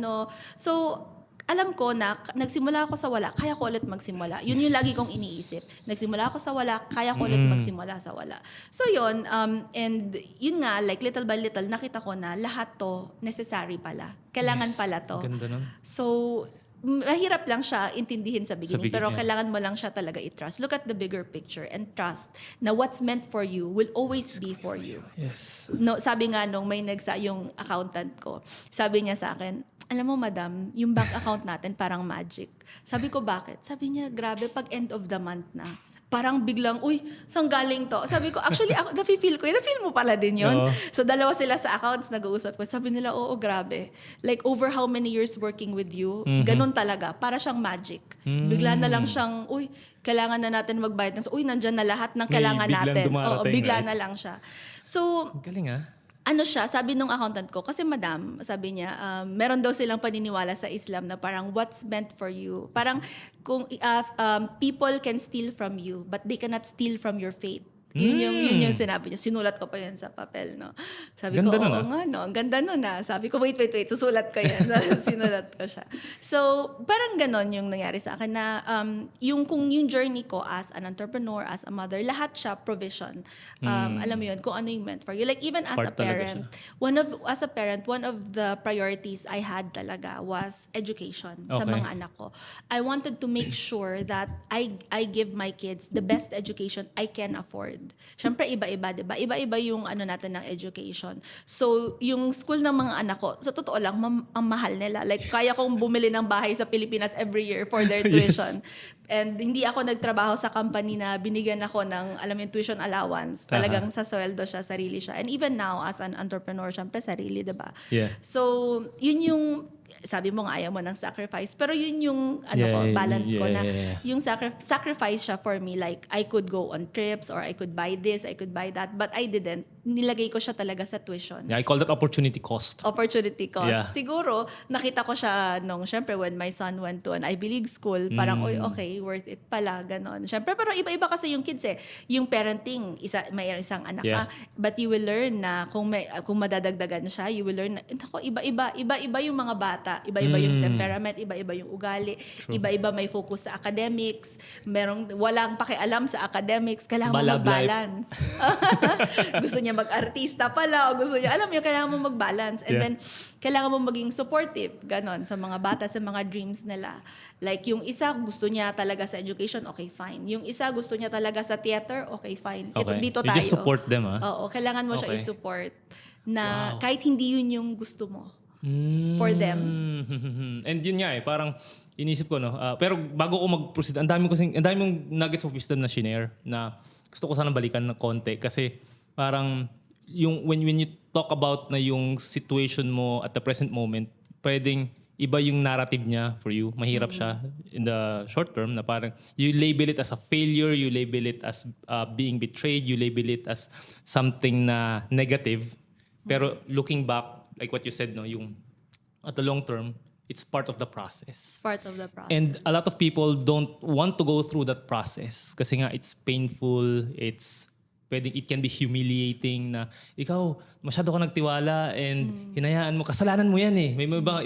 So, alam ko na nagsimula ako sa wala, kaya ko ulit magsimula. Yun yung lagi kong iniisip. Nagsimula ako sa wala, kaya ko ulit magsimula sa wala. So yun, and yun nga, like little by little, nakita ko na lahat to necessary pala. Kailangan pala to.
Ganda nun.
So, mahirap lang siya intindihin sa beginning, pero kailangan mo lang siya talaga i-trust. Look at the bigger picture and trust na what's meant for you will always be for you.
Yes.
No, sabi nga nung yung accountant ko, sabi niya sa akin, alam mo madam, yung bank account natin parang magic. Sabi ko, bakit? Sabi niya, grabe, pag end of the month na, parang biglang, uy, saan galing to? Sabi ko, actually, ako, na-feel mo pala din yun. So, dalawa sila sa accounts, nag-uusap ko. Sabi nila, oo, grabe. Like, over how many years working with you, ganun talaga. Para siyang magic. Bigla na lang siyang, uy, kailangan na natin magbayad. Uy, nandyan na lahat ng kailangan natin. Oo, bigla na lang siya. So,
galing ah.
Sabi nung accountant ko, kasi madam, sabi niya, meron daw silang paniniwala sa Islam na parang what's meant for you. Parang kung people can steal from you, but they cannot steal from your faith. Yun yung sinabi niya. Sinulat ko pa yan sa papel, no? Sabi
Ganda
ko,
nun,
oo nga, no? Ang ganda nun, ah. Sabi ko, wait, susulat ko yan. Sinulat ko siya. So, parang ganon yung nangyari sa akin na kung yung journey ko as an entrepreneur, as a mother, lahat siya provision. Alam mo yun, kung ano yung meant for you. Like, even as
Part
a
talaga
parent, one of the priorities I had talaga was education sa
Okay.
mga anak ko. I wanted to make sure that I give my kids the best education I can afford. Siyempre, iba-iba, di ba? Iba-iba yung natin ng education. So, yung school ng mga anak ko, sa totoo lang, ang mahal nila. Like, kaya kong bumili ng bahay sa Pilipinas every year for their
Yes.
tuition. And hindi ako nagtrabaho sa company na binigyan ako ng, alam mo yung tuition allowance. Talagang sa sweldo siya, sarili siya. And even now, as an entrepreneur, syempre sarili, di ba?
Yeah.
So, yun yung, sabi mo nga ayaw mo ng sacrifice. Pero yun yung balance ko na yung sacrifice siya for me. Like, I could go on trips or I could buy this, I could buy that. But I didn't. Nilagay ko siya talaga sa tuition.
Yeah, I call that opportunity cost.
Opportunity cost.
Yeah.
Siguro, nakita ko siya syempre, when my son went to an Ivy League school, parang, oy, okay, worth it pala, ganon. Syempre, pero iba-iba kasi yung kids eh. Yung parenting, may isang anak ka, but you will learn na kung madadagdagan siya, you will learn na, iba-iba yung mga bata, iba-iba yung temperament, iba-iba yung ugali, iba-iba may focus sa academics, walang pakialam sa academics, kailangan mo mag-balance. Gusto niya mag-artista pala, o gusto niya, alam mo, kailangan mo mag-balance. And then, kailangan mo maging supportive, ganon, sa mga bata, sa mga dreams nila. Like, yung isa gusto niya talaga sa education, okay, fine. Yung isa gusto niya talaga sa theater, okay, fine. Ito,
Okay.
dito
You
tayo.
just support them, ah?
Oo, kailangan mo siya
Okay.
i-support na kahit hindi yun yung gusto mo for them.
And yun nga parang inisip ko, no? Pero bago ko mag-proceed, ang dami mong nuggets of wisdom na shinare na gusto ko sanang balikan ng konti kasi parang yung when you talk about na yung situation mo at the present moment, pwedeng iba yung narrative niya for you. Mahirap siya in the short term na parang you label it as a failure, you label it as being betrayed, you label it as something na negative. Pero looking back, like what you said, no, yung at the long term, it's part of the process.
It's part of the process.
And a lot of people don't want to go through that process kasi nga it's painful, it can be humiliating na ikaw masyado ka nagtiwala and hinayaan mo, kasalanan mo yan eh. May iba,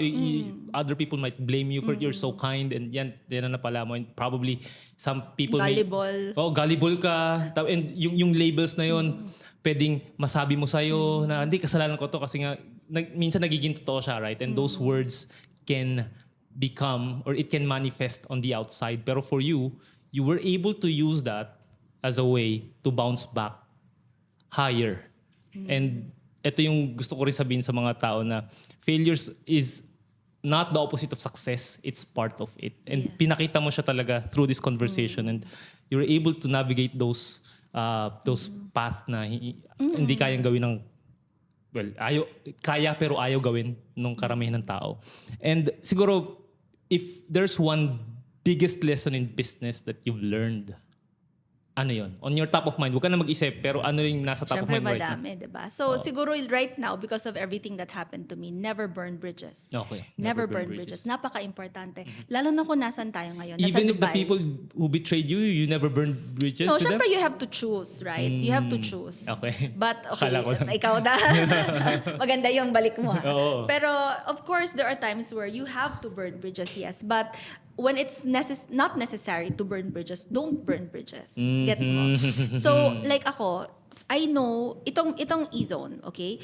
other people might blame you for you're so kind and yan na pala mo. And probably some people
Gullible.
gullible ka. And yung labels na yon pwedeng masabi mo sa'yo na hindi, kasalanan ko to kasi nga minsan nagiging totoo siya, right? And those words can become or it can manifest on the outside. Pero for you were able to use that as a way to bounce back higher. And ito yung gusto ko rin sabihin sa mga tao na failures is not the opposite of success. It's part of it. And pinakita mo siya talaga through this conversation and you were able to navigate those path na hindi kayang gawin ng kaya pero ayaw gawin ng karamihan ng tao. And siguro if there's one biggest lesson in business that you've learned, ano yun? On your top of mind, huwag ka na mag-isip, pero ano yung nasa top
Siyempre,
of mind right now?
madami, diba? So, siguro right now, because of everything that happened to me, never burn bridges.
Okay.
Never burn bridges. Napaka-importante. Lalo na kung nasan tayo ngayon. Nasa
Even if the
Dubai.
people who betrayed you, you never burn bridges
No,
to them?
syempre you have to choose, right? You have to choose.
Okay.
But, okay,
Akala ko lang.
ikaw na. Maganda yung balik mo.
Oo.
Pero, of course, there are times where you have to burn bridges, yes. But, when it's not necessary to burn bridges, don't burn bridges. Gets mo? So, like ako, I know, itong E-Zone, okay?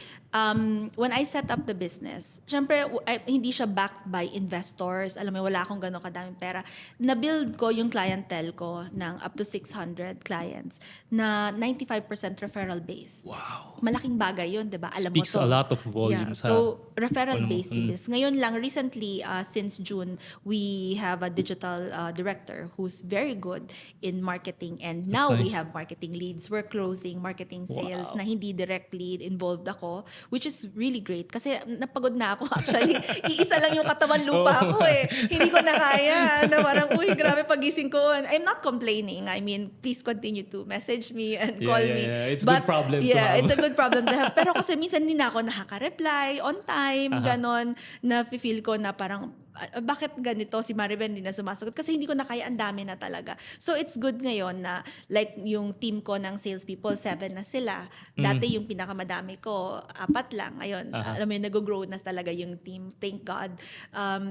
When I set up the business, syempre, hindi siya backed by investors. Alam mo, wala akong gano'ng kadaming pera. Na-build ko yung clientele ko ng up to 600 clients na 95% referral based.
Wow.
Malaking bagay yun, di ba? Alam
Speaks
mo to.
a lot of volume sa
So, referral
ano mo.
based yung business. Ngayon lang, recently, since June, we have a digital director who's very good in marketing. And now we
nice.
have marketing leads. We're closing marketing sales na hindi directly involved ako, which is really great. Kasi napagod na ako actually. Iisa lang yung katawan lupa ako eh. Hindi ko na kaya. Na parang, uy, grabe pagising ko. I'm not complaining. I mean, please continue to message me and call me.
Yeah. It's a good problem to have.
It's a good problem to have. Pero kasi minsan hindi na ako nakaka-reply on time, ganon, na feel ko na parang bakit ganito si Maribel hindi na sumasagot? Kasi hindi ko na kaya, ang dami na talaga. So it's good ngayon na like yung team ko ng salespeople, 7 na sila. Dati yung pinakamadami ko, 4 lang. Ngayon, alam mo yun, nag-grow na talaga yung team. Thank God.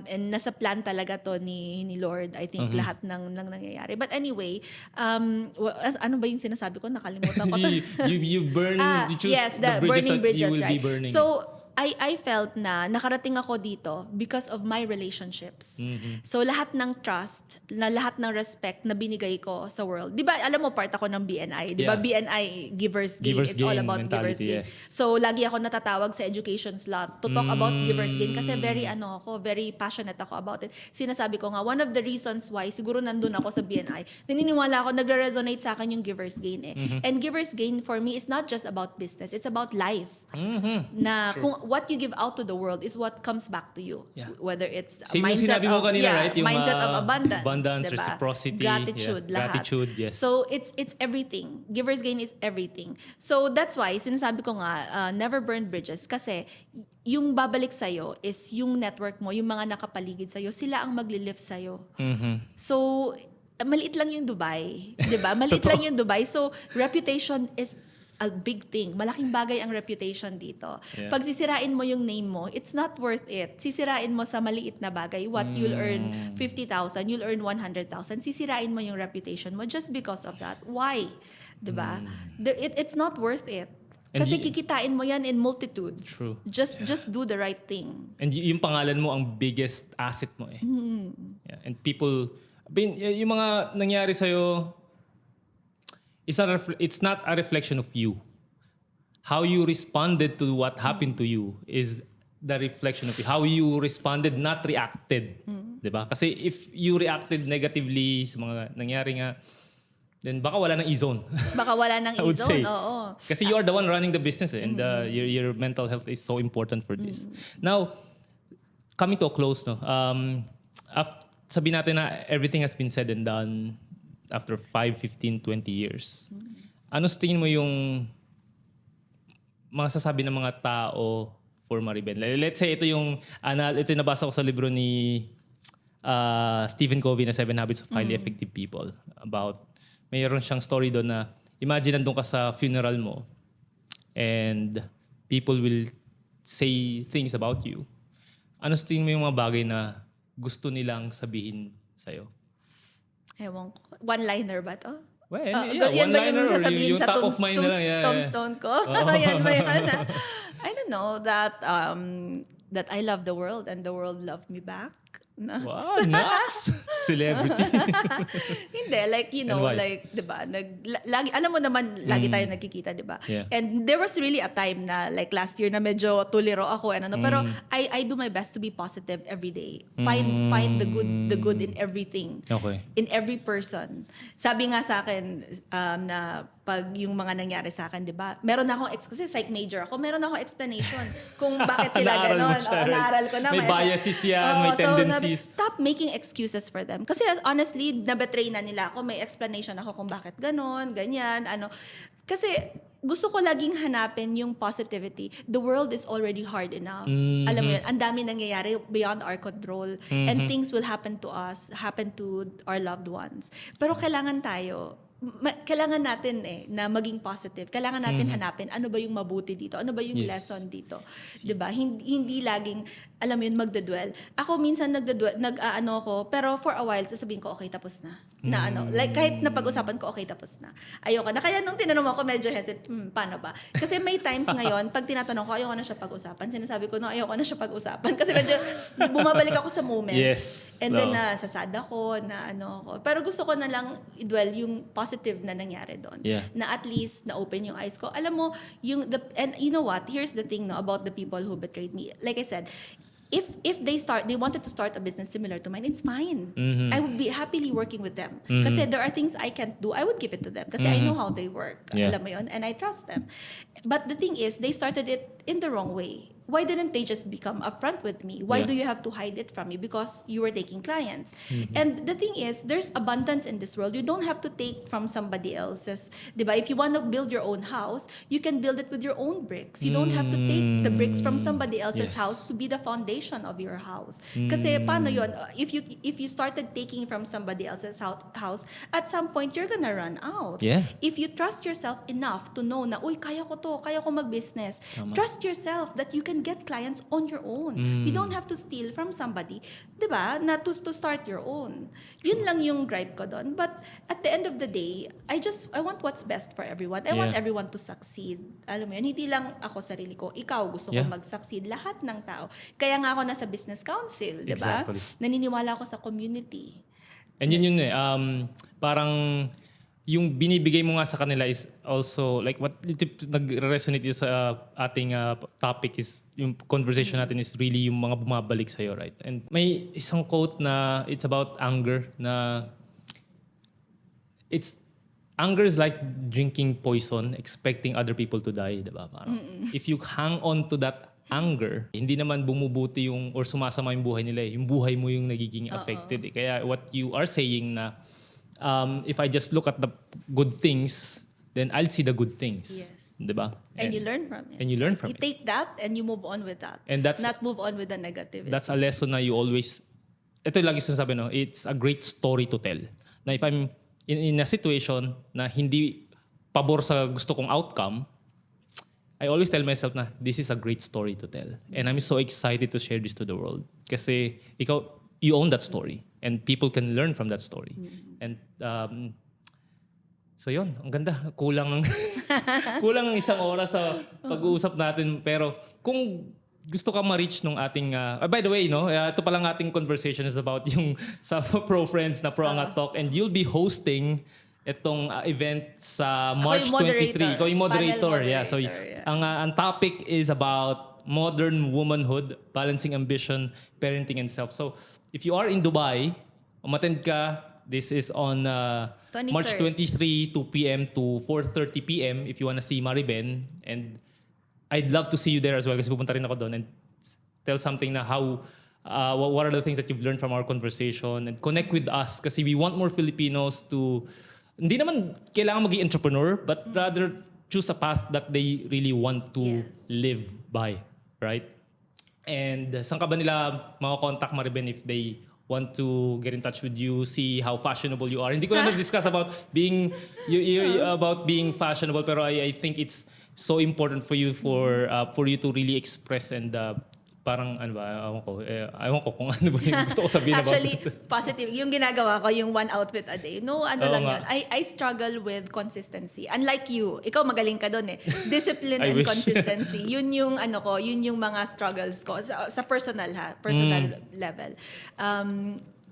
And nasa plan talaga to ni Lord. I think lahat ng nangyayari. But anyway, ano ba yung sinasabi ko? Nakalimutan ko.
you burn, you choose
yes, the
bridges
burning
that
bridges,
you will
right?
be burning.
So, I felt na nakarating ako dito because of my relationships. So lahat ng trust, lahat ng respect na binigay ko sa world. 'Di ba alam mo part ako ng BNI, 'di ba?
Yeah.
BNI Givers Gain.
Givers
It's all
Gain
about Givers
mentality,
Gain.
yes.
So lagi ako natatawag sa education slot to talk about Givers Gain kasi very passionate ako about it. Sinasabi ko nga one of the reasons why siguro nandun ako sa BNI, naniniwala ako nagre-resonate sa akin yung Givers Gain eh. And Givers Gain for me is not just about business, it's about life. Na kung what you give out to the world is what comes back to you.
Yeah.
Whether it's a
Same yung
mindset
sinabi mo
of
kanina, right? Yung
mindset of abundance, diba?
reciprocity,
gratitude, lahat.
Gratitude, yes.
So it's everything. Givers Gain is everything. So that's why sinasabi ko nga never burn bridges kasi yung babalik sa'yo is yung network mo, yung mga nakapaligid sa'yo, sila ang magli-lift sa'yo. So maliit lang yung Dubai, 'di ba? Maliit lang yung Dubai. So reputation is a big thing. Malaking bagay ang reputation dito.
Yeah.
Pag sisirain mo yung name mo, it's not worth it. Sisirain mo sa maliit na bagay. What you'll earn 50,000, you'll earn 100,000. Sisirain mo yung reputation mo just because of that. Why? 'Di ba? It's not worth it.
And
Kasi kikitain mo yan in multitudes.
True.
Just do the right thing.
And yung pangalan mo ang biggest asset mo eh. Yeah. And people, yung mga nangyari sa'yo, it's not a reflection of you. How you responded to what happened to you is the reflection of you. How you responded, not reacted. Diba? Kasi if you reacted negatively sa mga nangyari nga, then baka wala ng e-zone.
Baka wala ng
I would say.
e-zone, oo.
Kasi you are the one running the business and your mental health is so important for this. Now, coming to a close, no? Sabihin natin na everything has been said and done after 5, 15, 20 years. Ano sa tingin mo yung mga sasabi ng mga tao for Maribel? Let's say ito yung nabasa ko sa libro ni Stephen Covey na 7 Habits of Highly Effective People. About, mayroon siyang story doon na imagine nandun ka sa funeral mo and people will say things about you. Ano sa tingin mo yung mga bagay na gusto nilang sabihin sa'yo?
Ewan ko. One-liner ba to?
Well,
yan ba yung sasabihin
yung
sa
top of mind na lang.
tombstone ko? Yan ba yan? I don't know, that I love the world and the world loved me back.
Wow, next! Celebrity.
Hindi, like, you know, like, di ba, lagi, alam mo naman, lagi tayo nagkikita, di ba?
Yeah.
And there was really a time na, like last year, na medyo tuliro ako, pero I do my best to be positive every day. Find the good in everything.
Okay.
In every person. Sabi nga sa akin, na pag yung mga nangyari sa akin, di ba? Meron akong, kasi psych major ako, meron akong explanation kung bakit sila ganon. Naaral ko na.
May biases yan, may tendencies.
Stop making excuses for them. Kasi honestly, nabetray na nila ako. May explanation ako kung bakit ganon, ganyan, ano. Kasi gusto ko laging hanapin yung positivity. The world is already hard enough. Alam mo yun, ang dami nangyayari beyond our control. And things will happen to us, happen to our loved ones. Pero kailangan natin na maging positive. Kailangan natin hanapin ano ba yung mabuti dito, ano ba yung lesson dito. 'Di ba? Hindi laging alam mo yun magdedwell. Ako minsan nag-aano ako, pero for a while sasabihin ko okay tapos na. Na ano, like kahit napag-usapan ko okay tapos na. Ayoko na. Kaya nung tinanong mo ako medyo hesitant, paano ba? Kasi may times ngayon pag tinatanong ko ayoko na siya pag-usapan, sinasabi ko no ayoko na siya pag-usapan kasi medyo bumabalik ako sa moment.
Yes.
And then sasad ako na ano ako. Pero gusto ko na lang i-dwell yung positive na nangyari doon.
Yeah.
Na at least na-open yung eyes ko. Alam mo, and you know what? Here's the thing about the people who betrayed me. Like I said, if they wanted to start a business similar to mine, it's fine. I would be happily working with them. Kasi there are things I can't do, I would give it to them. Kasi I know how they work.
Yeah.
Alam mo yun? And I trust them. But the thing is, they started it in the wrong way. why didn't they just become upfront with me? Why
Yeah.
do you have to hide it from me? Because you were taking clients. And the thing is, there's abundance in this world. You don't have to take from somebody else's, diba? If you want to build your own house, you can build it with your own bricks. You don't have to take the bricks from somebody else's
Yes.
house to be the foundation of your house. Kasi paano yun? If you started taking from somebody else's house, at some point you're gonna run out.
Yeah.
If you trust yourself enough to know na, uy, kaya ko mag-business.
Tama.
Trust yourself that you can get clients on your own. You don't have to steal from somebody, 'di ba? Na to start your own. Yun lang yung gripe ko doon. But at the end of the day, I want what's best for everyone. I want
Yeah.
everyone to succeed. Alam mo yun, hindi lang ako sarili ko. Ikaw gusto
Yeah.
ko mag-succeed. Lahat ng tao. Kaya nga ako nasa business council, 'di ba?
Exactly.
Naniniwala ako sa community.
And yun parang yung binibigay mo nga sa kanila is also like what nag-resonate yun sa ating topic is yung conversation natin is really yung mga bumabalik sa'yo, right? And may isang quote na it's about anger na anger is like drinking poison expecting other people to die, diba? Parang, if you hang on to that anger, hindi naman bumubuti or sumasama yung buhay nila. Yung buhay mo yung nagiging affected. Kaya what you are saying na if I just look at the good things, then I'll see the good things.
Yes.
Diba?
And you learn from it.
And you learn from
You
it.
take that and you move on with that.
And that's
Not move on with the negativity.
a lesson na you always, ito yung lagi sinasabi, no? It's a great story to tell. Na if I'm in a situation na hindi pabor sa gusto kong outcome, I always tell myself na this is a great story to tell. And I'm so excited to share this to the world. Kasi you own that story. And people can learn from that story. And so yun, ang ganda. Kulang ang isang oras sa pag-uusap natin. Pero kung gusto ka ma-reach nung ating... by the way, ito palang ating conversation is about yung sa Pro Friends na Pro Angat Talk. And you'll be hosting itong event sa March 23. Ikaw yung moderator. Yeah. So ang topic is about modern womanhood, balancing ambition, parenting, and self. So if you are in Dubai, umattend ka. This is on March 23, 2 p.m. to 4:30 p.m. if you wanna see Mariben. And I'd love to see you there as well kasi pupunta rin ako doon and tell something na what are the things that you've learned from our conversation and connect with us kasi we want more Filipinos to hindi naman kailangan maging entrepreneur but rather choose a path that they really want to live by, right? And saan ka ba nila makakontakt, Mariben, if they want to get in touch with you, see how fashionable you are? Hindi ko na discuss about being about being fashionable, pero I think it's so important for you for you to really express and parang ano ba, ewan ko kung ano ba yung gusto ko sabihin
Actually,
about it.
positive. Yung ginagawa ko, yung one outfit a day. No, ano
Oo
lang
nga.
yun. I struggle with consistency. Unlike you, ikaw magaling ka doon eh. Discipline
I
and
wish.
consistency. Yun yung yun yung mga struggles ko sa personal level.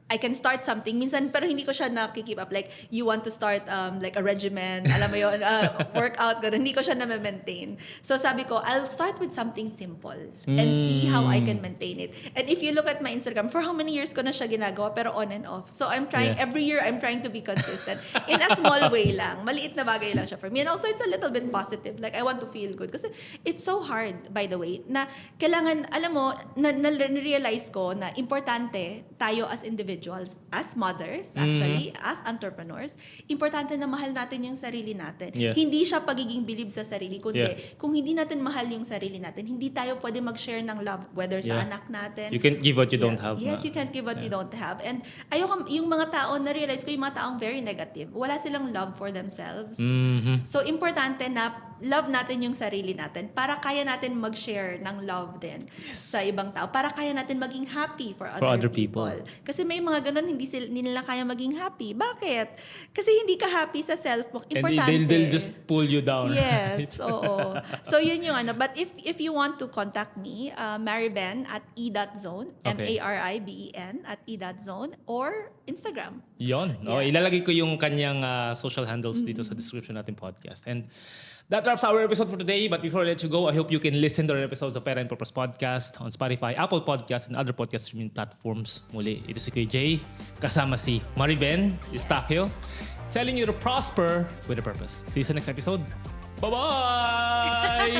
I can start something minsan pero hindi ko siya nakikip up, like you want to start like a regimen, alam mo yun, workout, ganun, hindi ko siya na-maintain. So sabi ko, I'll start with something simple and see how I can maintain it. And if you look at my Instagram, for how many years ko na siya ginagawa pero on and off. So I'm trying, every year I'm trying to be consistent in a small way lang. Maliit na bagay lang siya for me. And also it's a little bit positive. Like I want to feel good kasi it's so hard, by the way, na kailangan, alam mo, na-realize ko na importante tayo as individuals, as mothers, actually, as entrepreneurs, importante na mahal natin yung sarili natin.
Yeah.
Hindi siya pagiging bilib sa sarili, kundi
Yeah.
kung hindi natin mahal yung sarili natin, hindi tayo pwede mag-share ng love, whether sa
Yeah.
anak natin.
You can't give what you don't have.
Yes, you can't give what you don't have. And ayoko, yung mga tao, na-realize ko yung mga taong very negative, wala silang love for themselves.
Mhm.
So, importante na love natin yung sarili natin para kaya natin mag-share ng love din sa ibang tao. Para kaya natin maging happy for other people. Kasi may mga ganun, hindi nila kaya maging happy. Bakit? Kasi hindi ka happy sa self mo. Importante.
And they'll just pull you down.
Yes, oo. So, yun yung ano. But if you want to contact me, Mariben at e.zone,
Okay.
MARIBEN at e.zone, or Instagram.
Yon. No, ilalagay ko yung kanyang social handles dito sa description natin podcast. And that wraps our episode for today. But before I let you go, I hope you can listen to our episodes of Pera and Purpose Podcast on Spotify, Apple Podcasts, and other podcast streaming platforms. Muli, ito si Kuya Jay, kasama si Mariben Eustachio, telling you to prosper with a purpose. See you sa next episode. Bye-bye!